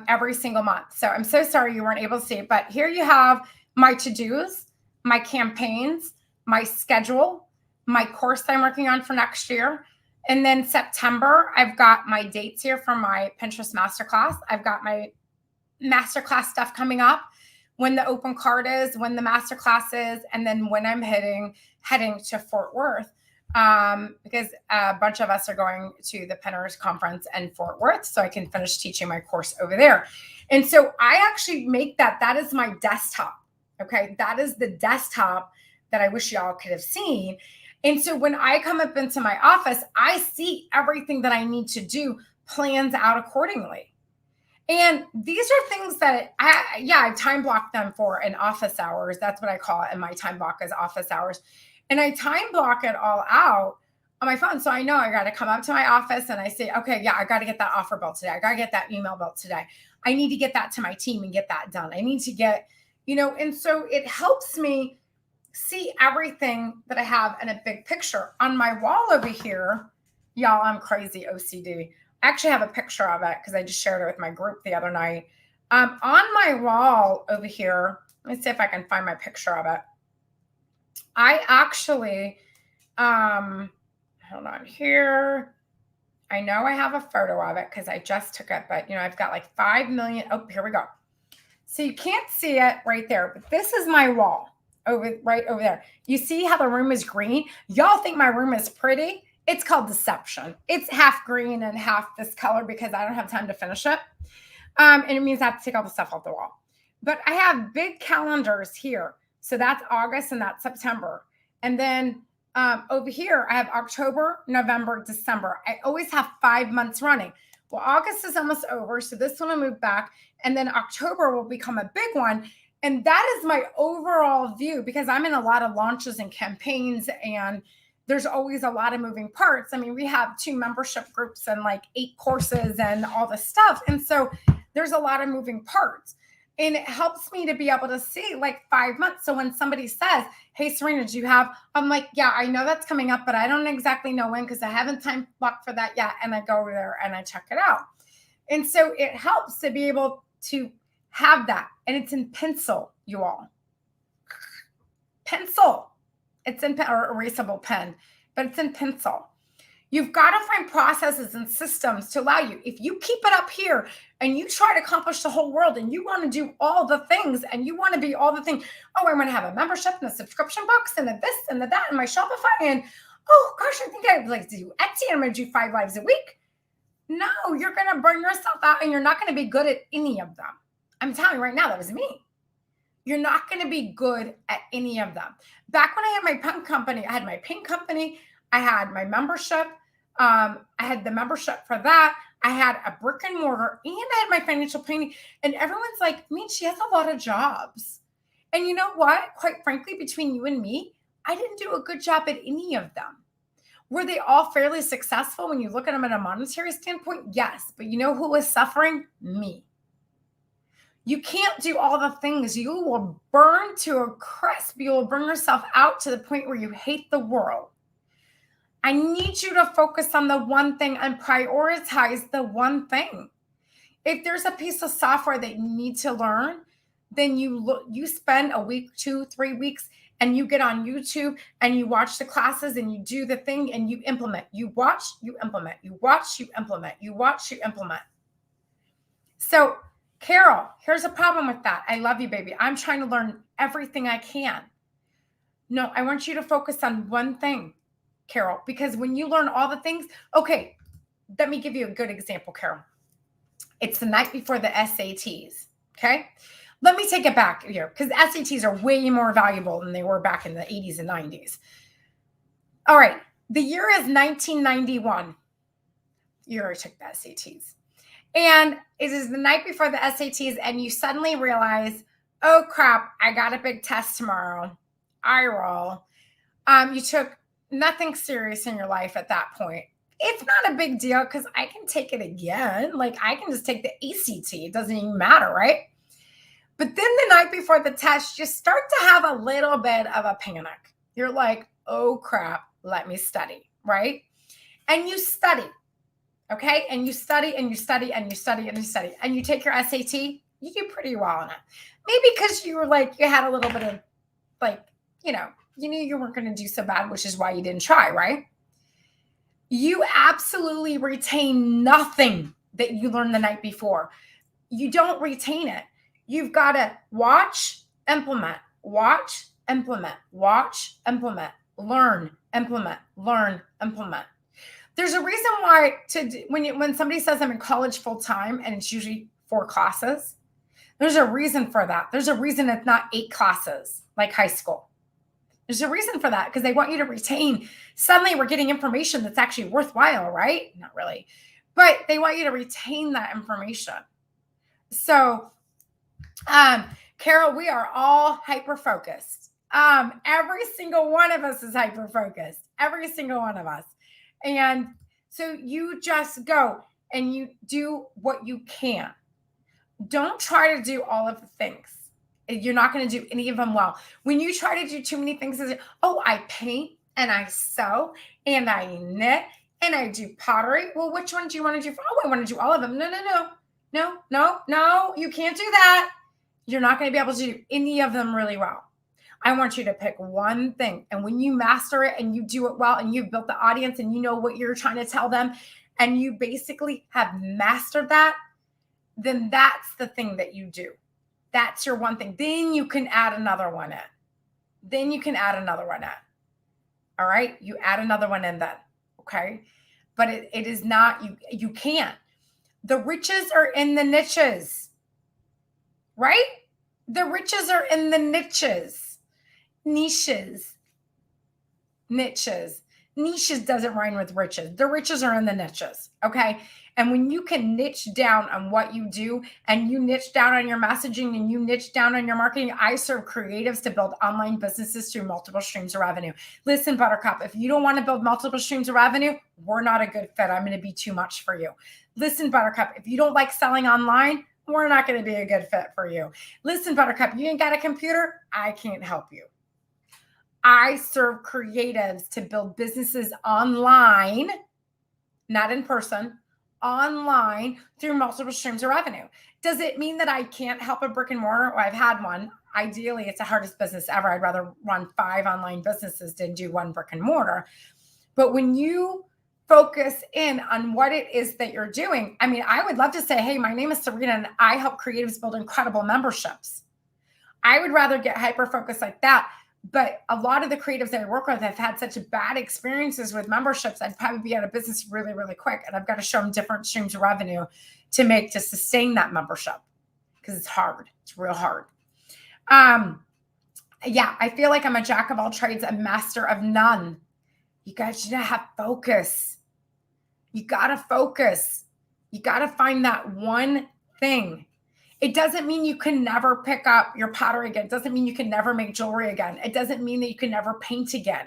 every single month. So I'm so sorry you weren't able to see it, but here you have my to-dos, my campaigns, my schedule, my course I'm working on for next year. And then September, I've got my dates here for my Pinterest masterclass. I've got my masterclass stuff coming up, when the open card is, when the masterclass is, and then when I'm heading to Fort Worth, because a bunch of us are going to the Pinners conference in Fort Worth, so I can finish teaching my course over there. And so I actually make that is my desktop. Okay. That is the desktop that I wish y'all could have seen. And so when I come up into my office, I see everything that I need to do plans out accordingly. And these are things that I time block them for in office hours. That's what I call it. And my time block is office hours. And I time block it all out on my phone. So I know I got to come up to my office and I say, okay, yeah, I got to get that offer built today. I got to get that email built today. I need to get that to my team and get that done. I need to get, and so it helps me see everything that I have in a big picture. On my wall over here, y'all, I'm crazy OCD. I actually have a picture of it because I just shared it with my group the other night. On my wall over here, let me see if I can find my picture of it. I actually, hold on here. I know I have a photo of it because I just took it, but I've got like 5 million. Oh, here we go. So you can't see it right there, but this is my wall right over there. You see how the room is green? Y'all think my room is pretty? It's called deception. It's half green and half this color because I don't have time to finish it. And it means I have to take all the stuff off the wall. But I have big calendars here. So that's August and that's September. And then over here, I have October, November, December. I always have 5 months running. Well, August is almost over. So this one will move back. And then October will become a big one. And that is my overall view, because I'm in a lot of launches and campaigns, and there's always a lot of moving parts. I mean, we have 2 membership groups and like 8 courses and all this stuff. And so there's a lot of moving parts. And it helps me to be able to see like 5 months. So when somebody says, hey, Serena, do you have, I'm like, yeah, I know that's coming up, but I don't exactly know when, because I haven't time blocked for that yet. And I go over there and I check it out. And so it helps to be able to have that. And it's in pencil, you all. Pencil. It's in or erasable pen, but it's in pencil. You've got to find processes and systems to allow you. If you keep it up here and you try to accomplish the whole world and you want to do all the things and you want to be all the things, oh, I'm going to have a membership and a subscription box and a this and a that and my Shopify, and oh gosh, I think I'd like to do Etsy and I'm going to do 5 lives a week. No, you're going to burn yourself out and you're not going to be good at any of them. I'm telling you right now, that was me. You're not going to be good at any of them. Back when I had my pen company, I had my paint company, I had my membership, I had the membership for that, I had a brick and mortar, and I had my financial planning. And everyone's like, I mean, she has a lot of jobs. And you know what? Quite frankly, between you and me, I didn't do a good job at any of them. Were they all fairly successful when you look at them at a monetary standpoint? Yes. But you know who was suffering? Me. You can't do all the things. You will burn to a crisp. You will burn yourself out to the point where you hate the world. I need you to focus on the one thing and prioritize the one thing. If there's a piece of software that you need to learn, then you spend a week, 2, 3 weeks, and you get on YouTube and you watch the classes and you do the thing and you implement. You watch, you implement. You watch, you implement. You watch, you implement. So, Carol, here's a problem with that. I love you, baby. I'm trying to learn everything I can. No, I want you to focus on one thing, Carol, because when you learn all the things, okay, let me give you a good example, Carol. It's the night before the SATs, okay? Let me take it back here, because SATs are way more valuable than they were back in the 80s and 90s. All right, the year is 1991. You already took the SATs. And it is the night before the SATs, and you suddenly realize, oh crap, I got a big test tomorrow. I roll. You took nothing serious in your life at that point. It's not a big deal because I can take it again. Like I can just take the ACT. It doesn't even matter, right? But then the night before the test, you start to have a little bit of a panic. You're like, oh crap, let me study, right? And you study. Okay. And you study and you study and you study and you study and you take your SAT, you do pretty well on it. Maybe because you were like, you had a little bit of like, you knew you weren't going to do so bad, which is why you didn't try, right? You absolutely retain nothing that you learned the night before. You don't retain it. You've got to watch, implement, watch, implement, watch, implement, learn, implement, learn, implement. There's a reason why when somebody says I'm in college full time and it's usually 4 classes, there's a reason for that. There's a reason it's not 8 classes like high school. There's a reason for that because they want you to retain. Suddenly we're getting information that's actually worthwhile, right? Not really, but they want you to retain that information. So, Carol, we are all hyper-focused. Every single one of us is hyper-focused. Every single one of us. And so you just go and you do what you can. Don't try to do all of the things. You're not going to do any of them well. When you try to do too many things, I paint and I sew and I knit and I do pottery. Well, which one do you want to do? I want to do all of them. No, you can't do that. You're not going to be able to do any of them really well. I want you to pick one thing. And when you master it and you do it well and you've built the audience and you know what you're trying to tell them and you basically have mastered that, then that's the thing that you do. That's your one thing. Then you can add another one in. All right. You add another one in then. Okay. But it is not, you can't. The riches are in the niches, right? The riches are in the niches. Niches. Niches doesn't rhyme with riches. The riches are in the niches. Okay. And when you can niche down on what you do, and you niche down on your messaging, and you niche down on your marketing, I serve creatives to build online businesses through multiple streams of revenue. Listen, Buttercup, if you don't want to build multiple streams of revenue, we're not a good fit. I'm going to be too much for you. Listen, Buttercup, if you don't like selling online, we're not going to be a good fit for you. Listen, Buttercup, you ain't got a computer, I can't help you. I serve creatives to build businesses online, not in person, online through multiple streams of revenue. Does it mean that I can't help a brick and mortar? Well, I've had one. Ideally, it's the hardest business ever. I'd rather run 5 online businesses than do 1 brick and mortar. But when you focus in on what it is that you're doing, I mean, I would love to say, hey, my name is Serena and I help creatives build incredible memberships. I would rather get hyper-focused like that. But a lot of the creatives that I work with have had such bad experiences with memberships, I'd probably be out of business really, really quick. And I've got to show them different streams of revenue to sustain that membership, because it's hard. It's real hard. Yeah, I feel like I'm a jack of all trades, a master of none. You guys need to have focus. You got to focus. You got to find that one thing. It doesn't mean you can never pick up your pottery again. It doesn't mean you can never make jewelry again. It doesn't mean that you can never paint again.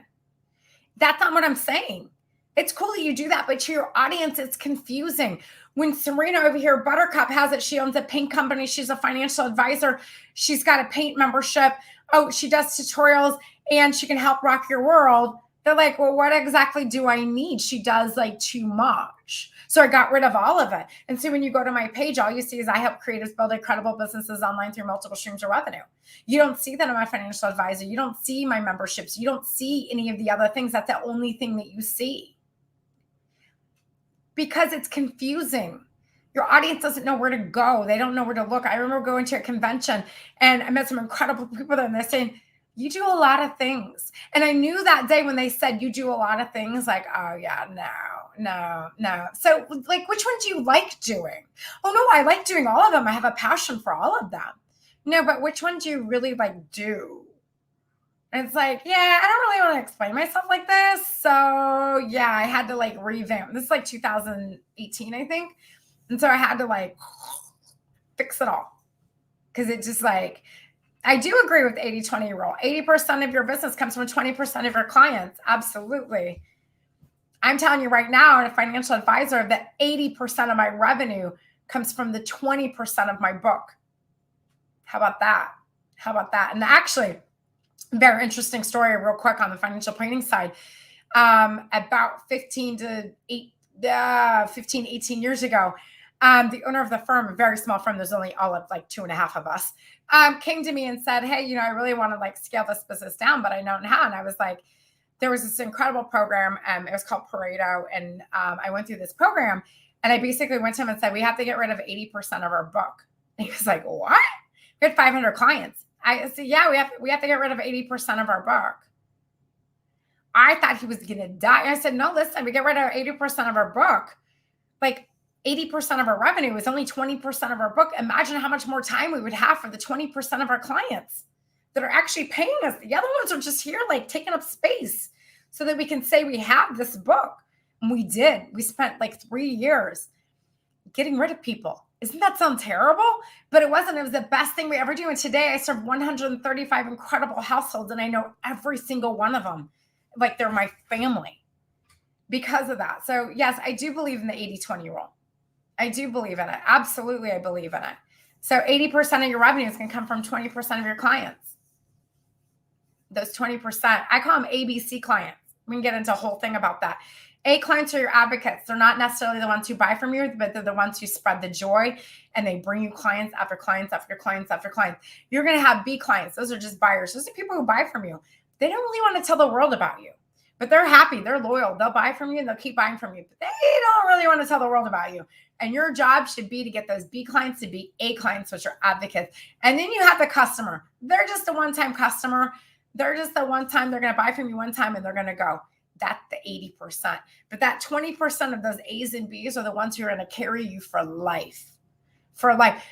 That's not what I'm saying. It's cool that you do that, but to your audience, it's confusing. When Serena over here, Buttercup, has it, she owns a paint company. She's a financial advisor. She's got a paint membership. Oh, she does tutorials and she can help rock your world. They're like, well, what exactly do I need? She does like too much. So I got rid of all of it. And so when you go to my page, all you see is I help creatives build incredible businesses online through multiple streams of revenue. You don't see that I'm a financial advisor. You don't see my memberships. You don't see any of the other things. That's the only thing that you see. Because it's confusing. Your audience doesn't know where to go. They don't know where to look. I remember going to a convention and I met some incredible people there, and they're saying, you do a lot of things. And I knew that day when they said you do a lot of things, like, oh yeah, no. So like, which one do you like doing? Oh no, I like doing all of them. I have a passion for all of them. No, but which one do you really like do? And it's like, yeah, I don't really want to explain myself like this. So yeah, I had to like revamp. This is like 2018, I think. And so I had to like fix it all. Because it just like, I do agree with the 80-20 rule. 80% of your business comes from 20% of your clients. Absolutely. I'm telling you right now, as a financial advisor, that 80% of my revenue comes from the 20% of my book. How about that? How about that? And actually, very interesting story real quick on the financial planning side. About 18 years ago, the owner of the firm, a very small firm, there's only all of like 2.5 of us, came to me and said, hey, I really want to like scale this business down, but I don't know how. And I was like, there was this incredible program. It was called Pareto. And I went through this program and I basically went to him and said, we have to get rid of 80% of our book. And he was like, what? We had 500 clients. I said, yeah, we have to get rid of 80% of our book. I thought he was going to die. I said, no, listen, we get rid of 80% of our book. Like 80% of our revenue is only 20% of our book. Imagine how much more time we would have for the 20% of our clients that are actually paying us. The other ones are just here, like taking up space so that we can say we have this book. And we did. We spent like 3 years getting rid of people. Doesn't that sound terrible? But it wasn't. It was the best thing we ever do. And today I serve 135 incredible households and I know every single one of them. Like they're my family because of that. So yes, I do believe in the 80-20 rule. I do believe in it. Absolutely. I believe in it. So 80% of your revenue is going to come from 20% of your clients. Those 20%, I call them ABC clients. We can get into a whole thing about that. A clients are your advocates. They're not necessarily the ones who buy from you, but they're the ones who spread the joy and they bring you clients after clients after clients after clients. You're going to have B clients. Those are just buyers. Those are people who buy from you. They don't really want to tell the world about you, but they're happy. They're loyal. They'll buy from you and they'll keep buying from you, but they don't really want to tell the world about you. And your job should be to get those B clients to be A clients, which are advocates. And then you have the customer. They're just a one-time customer. They're just the one time they're going to buy from you one time and they're going to go. That's the 80%. But that 20% of those A's and B's are the ones who are going to carry you for life. For life.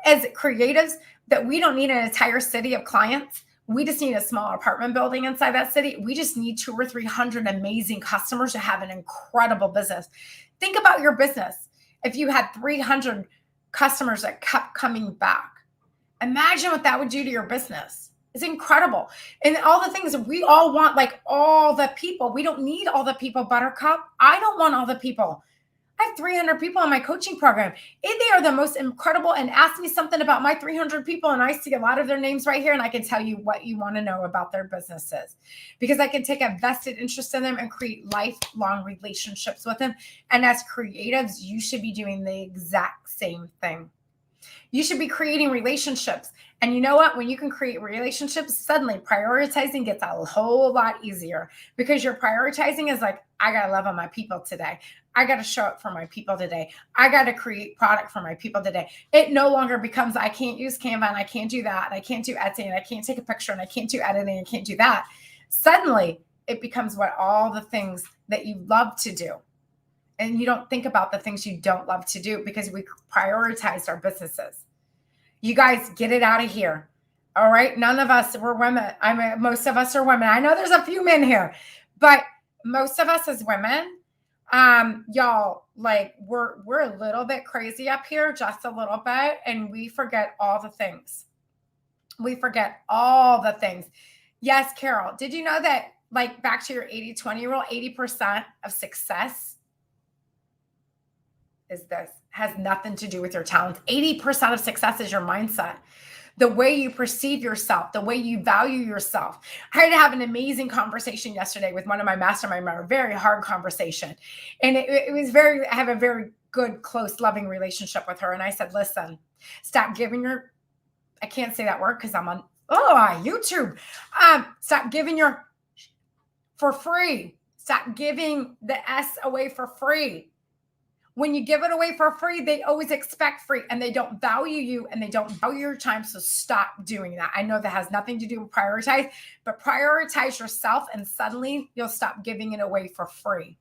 As creatives, that we don't need an entire city of clients. We just need a small apartment building inside that city. We just need 200 or 300 amazing customers to have an incredible business. Think about your business. if you had 300 customers that kept coming back. Imagine what that would do to your business. It's incredible. And all the things we all want, like all the people. We don't need all the people, Buttercup. I don't want all the people. I have 300 people in my coaching program. They are the most incredible. And ask me something about my 300 people, and I see a lot of their names right here, and I can tell you what you want to know about their businesses, because I can take a vested interest in them and create lifelong relationships with them. And as creatives, you should be doing the exact same thing. You should be creating relationships. And you know what? When you can create relationships, suddenly prioritizing gets a whole lot easier, because your prioritizing is like, I got to love on my people today. I got to show up for my people today. I got to create product for my people today. It no longer becomes, I can't use Canva and I can't do that. And I can't do Etsy and I can't take a picture and I can't do editing and can't do that. Suddenly it becomes what all the things that you love to do. And you don't think about the things you don't love to do, because we prioritized our businesses. You guys, get it out of here. All right. None of us were women. I mean, most of us are women. I know there's a few men here, but most of us as women, y'all, like we're a little bit crazy up here, just a little bit. And we forget all the things. We forget all the things. Yes, Carol, did you know that, like, back to your 80-20 rule, 80% of success has nothing to do with your talents. 80% of success is your mindset, the way you perceive yourself, the way you value yourself. I had to have an amazing conversation yesterday with one of my mastermind members, very hard conversation. And it was I have a very good, close, loving relationship with her. And I said, listen, stop giving I can't say that word because I'm on YouTube. Stop giving for free. Stop giving the S away for free. When you give it away for free, they always expect free, and they don't value you and they don't value your time. So stop doing that. I know that has nothing to do with prioritize, but prioritize yourself, and suddenly you'll stop giving it away for free.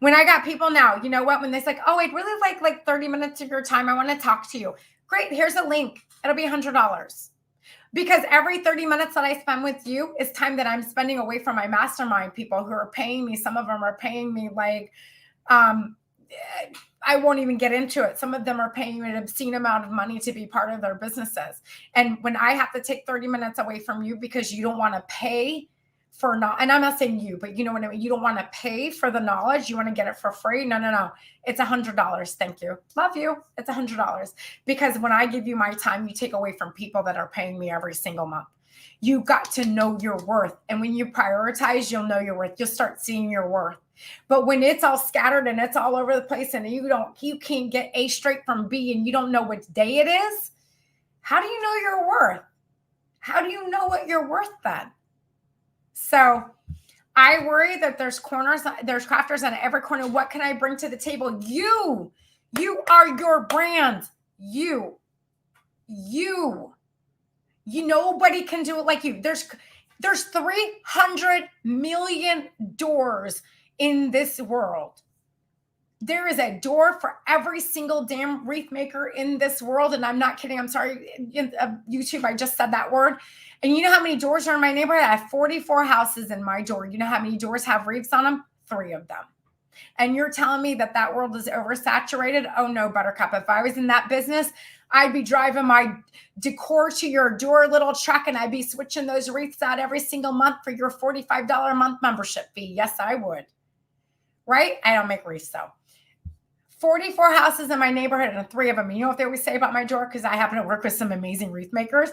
When I got people now, you know what? When they say, oh, I'd really like 30 minutes of your time. I want to talk to you. Great. Here's a link. It'll be $100. Because every 30 minutes that I spend with you is time that I'm spending away from my mastermind people who are paying me. Some of them are paying me like, I won't even get into it. Some of them are paying you an obscene amount of money to be part of their businesses. And when I have to take 30 minutes away from you because you don't want to pay for and I'm not saying you, but you know what I mean? You don't want to pay for the knowledge. You want to get it for free. No. It's $100. Thank you. Love you. It's $100. Because when I give you my time, you take away from people that are paying me every single month. You got to know your worth. And when you prioritize, you'll know your worth. You'll start seeing your worth. But when it's all scattered and it's all over the place and you can't get A straight from B and you don't know which day it is, how do you know your worth? How do you know what you're worth then? So I worry that there's crafters on every corner. What can I bring to the table? You are your brand. You, nobody can do it like you. There's 300 million doors in this world. There is a door for every single damn wreath maker in this world. And I'm not kidding. I'm sorry. YouTube, I just said that word. And you know how many doors are in my neighborhood? I have 44 houses in my door. You know how many doors have wreaths on them? 3 of them. And you're telling me that world is oversaturated? Oh no, Buttercup. If I was in that business, I'd be driving my decor to your door little truck and I'd be switching those wreaths out every single month for your $45 a month membership fee. Yes, I would. Right? I don't make wreaths though. 44 houses in my neighborhood and 3 of them. You know what they always say about my door? Because I happen to work with some amazing wreath makers.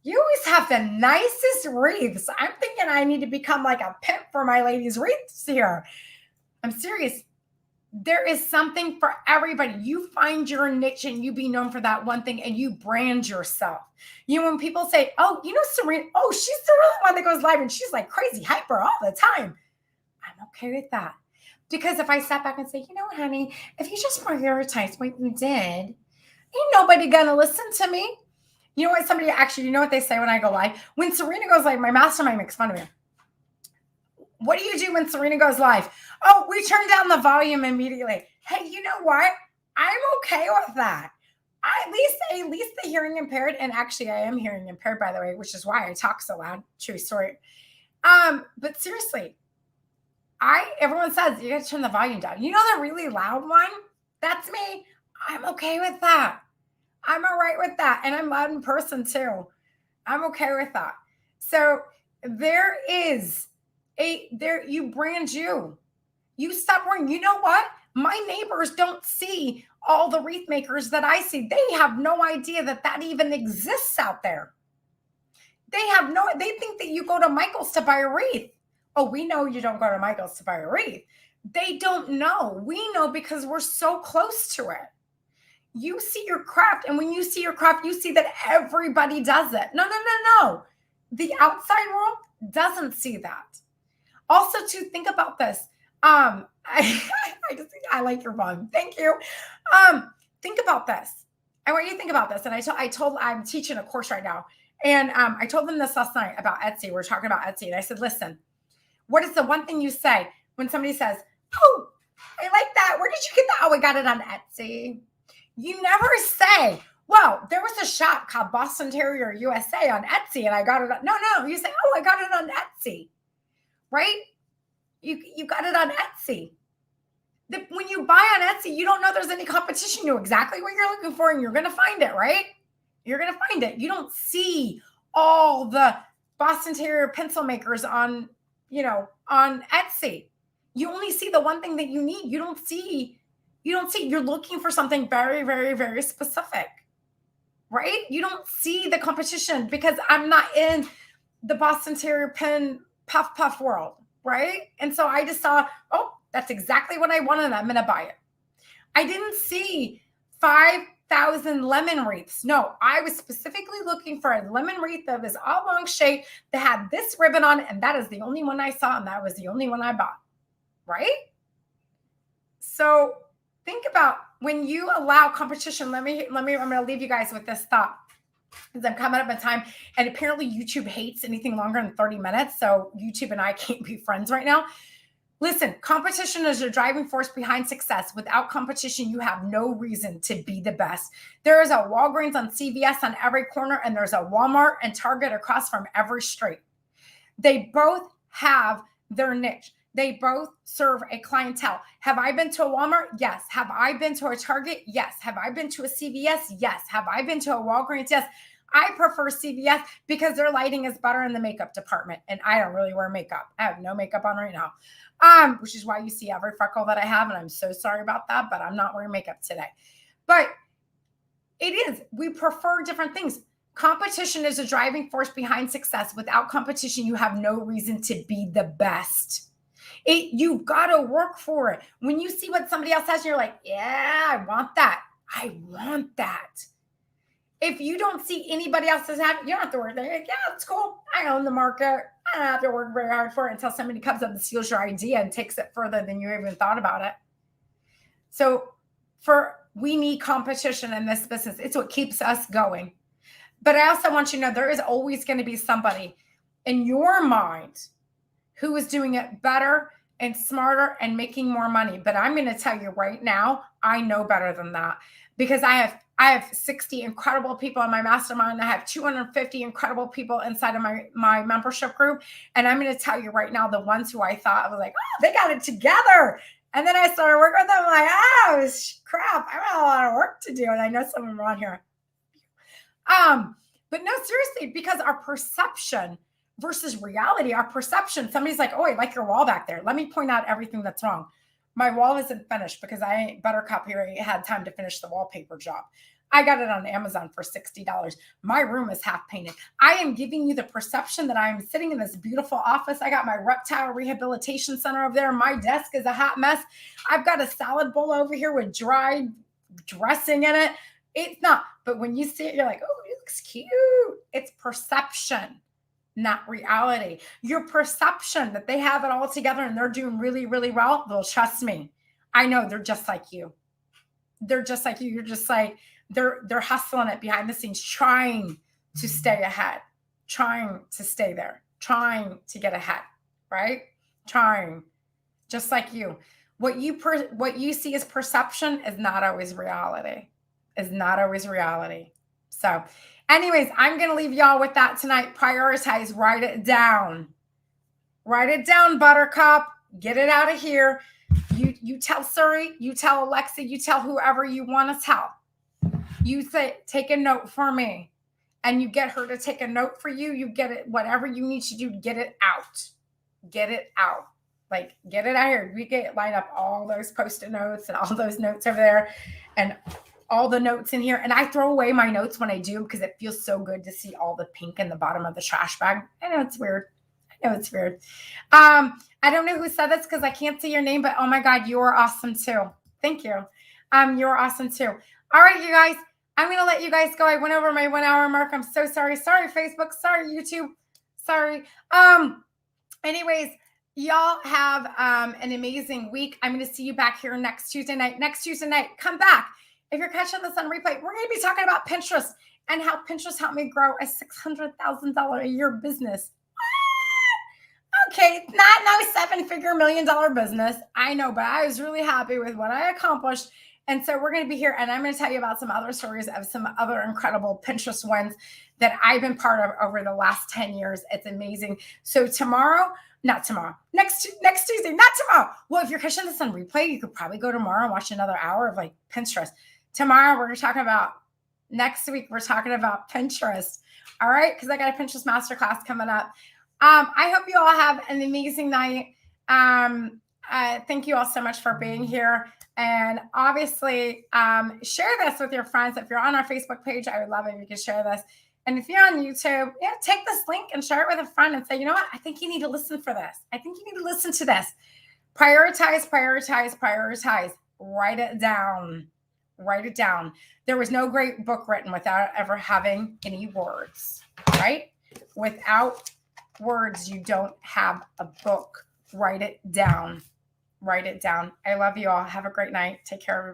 You always have the nicest wreaths. I'm thinking I need to become like a pimp for my ladies' wreaths here. I'm serious. There is something for everybody. You find your niche and you be known for that one thing and you brand yourself. You know, when people say, oh, you know, Serena, oh, she's the real one that goes live and she's like crazy hyper all the time. I'm okay with that. Because if I sat back and say, you know, honey, if you just prioritize what you did, ain't nobody gonna listen to me. You know what? You know what they say when I go live? When Serena goes live, my mastermind makes fun of me. What do you do when Serena goes live? Oh, we turn down the volume immediately. Hey, you know what? I'm okay with that. At least the hearing impaired, and actually I am hearing impaired, by the way, which is why I talk so loud. True story. But seriously, everyone says you got to turn the volume down. You know the really loud one? That's me. okay with that. I'm all right with that. And I'm loud in person too. I'm okay with that. So you brand you. You stop worrying. You know what? My neighbors don't see all the wreath makers that I see. They have no idea that even exists out there. They think that you go to Michael's to buy a wreath. Oh, we know you don't go to Michael's to buy a wreath. They don't know. We know because we're so close to it. You see your craft, and when you see your craft, you see that everybody does it. No. The outside world doesn't see that. Also, to think about this. I like your mom. Thank you. Think about this. I want you to think about this. And I'm teaching a course right now. And I told them this last night about Etsy. We're talking about Etsy. And I said, listen, what is the one thing you say when somebody says, oh, I like that. Where did you get that? Oh, I got it on Etsy. You never say, well, there was a shop called Boston Terrier USA on Etsy and I got it. No. You say, oh, I got it on Etsy. Right? You got it on Etsy. When you buy on Etsy, you don't know there's any competition. You know exactly what you're looking for and you're going to find it, right? You're going to find it. You don't see all the Boston Terrier pencil makers on Etsy. You only see the one thing that you need. You're looking for something very, very, very specific, right? You don't see the competition because I'm not in the Boston Terrier pen puff world, right? And so I just saw, oh, that's exactly what I wanted. I'm going to buy it. I didn't see 5,000 lemon wreaths. No, I was specifically looking for a lemon wreath that was oblong shape that had this ribbon on it. And that is the only one I saw. And that was the only one I bought, right? So think about when you allow competition. I'm going to leave you guys with this thought because I'm coming up in time. And apparently YouTube hates anything longer than 30 minutes. So YouTube and I can't be friends right now. Listen, competition is a driving force behind success. Without competition, you have no reason to be the best. There is a Walgreens on CVS on every corner, and there's a Walmart and Target across from every street. They both have their niche. They both serve a clientele. Have I been to a Walmart? Yes. Have I been to a Target? Yes. Have I been to a CVS? Yes. Have I been to a Walgreens? Yes. I prefer CVS because their lighting is better in the makeup department. And I don't really wear makeup. I have no makeup on right now. Which is why you see every freckle that I have. And I'm so sorry about that, but I'm not wearing makeup today. But we prefer different things. Competition is a driving force behind success. Without competition, you have no reason to be the best. You've got to work for it. When you see what somebody else has, you're like, yeah, I want that. I want that. If you don't see anybody else's have, you don't have to work. They're like, yeah, that's cool. I own the market. I don't have to work very hard for it until somebody comes up and steals your idea and takes it further than you even thought about it. So we need competition in this business. It's what keeps us going. But I also want you to know there is always going to be somebody in your mind who is doing it better and smarter and making more money. But I'm going to tell you right now, I know better than that because I have 60 incredible people in my mastermind. I have 250 incredible people inside of my membership group. And I'm going to tell you right now, the ones who I thought I was like, oh, they got it together. And then I started working with them. I'm like, oh, crap. I have a lot of work to do. And I know some of them are on here. But no, seriously, because our perception versus reality, our perception, somebody's like, oh, I like your wall back there. Let me point out everything that's wrong. My wall isn't finished because I ain't Buttercup here. I had time to finish the wallpaper job. I got it on Amazon for $60. My room is half painted. I am giving you the perception that I am sitting in this beautiful office. I got my reptile rehabilitation center over there. My desk is a hot mess. I've got a salad bowl over here with dried dressing in it. It's not. But when you see it, you're like, oh, it looks cute. It's perception, not reality. Your perception that they have it all together and they're doing really, really well. Well, trust me. I know they're just like you. They're just like you. You're just like, they're hustling it behind the scenes, trying to stay ahead, trying to stay there, trying to get ahead, right? Trying, just like you. What you see as perception is not always reality. So anyways, I'm going to leave y'all with that tonight. Prioritize, write it down. Write it down, Buttercup. Get it out of here. You tell Siri, you tell Alexa, you tell whoever you want to tell. You say, take a note for me. And you get her to take a note for you. You get it, whatever you need to do, get it out. Get it out. Like, get it out here. We get line up all those Post-it notes and all those notes over there and all the notes in here. And I throw away my notes when I do because it feels so good to see all the pink in the bottom of the trash bag. I know it's weird. I don't know who said this because I can't see your name, but oh my God, you are awesome too. Thank you. You're awesome too. All right, you guys, I'm going to let you guys go. I went over my 1 hour mark. I'm so sorry. Sorry, Facebook. Sorry, YouTube. Sorry. Anyways, y'all have an amazing week. I'm going to see you back here next Tuesday night. Next Tuesday night, come back. If you're catching this on replay, we're going to be talking about Pinterest and how Pinterest helped me grow a $600,000 a year business. Okay, not no 7-figure $1 million business. I know, but I was really happy with what I accomplished. And so we're going to be here, and I'm going to tell you about some other stories of some other incredible Pinterest wins that I've been part of over the last 10 years. It's amazing. So next Tuesday, not tomorrow. Well, if you're catching this on replay, you could probably go tomorrow and watch another hour of like Pinterest. Tomorrow, next week, we're talking about Pinterest. All right, because I got a Pinterest masterclass coming up. I hope you all have an amazing night. Thank you all so much for being here. And obviously, share this with your friends. If you're on our Facebook page, I would love it if you could share this. And if you're on YouTube, take this link and share it with a friend and say, you know what? I think you need to listen for this. I think you need to listen to this. Prioritize, prioritize, prioritize. Write it down. Write it down. There was no great book written without ever having any words, right? Without words, you don't have a book. Write it down. Write it down. I love you all. Have a great night. Take care, everybody.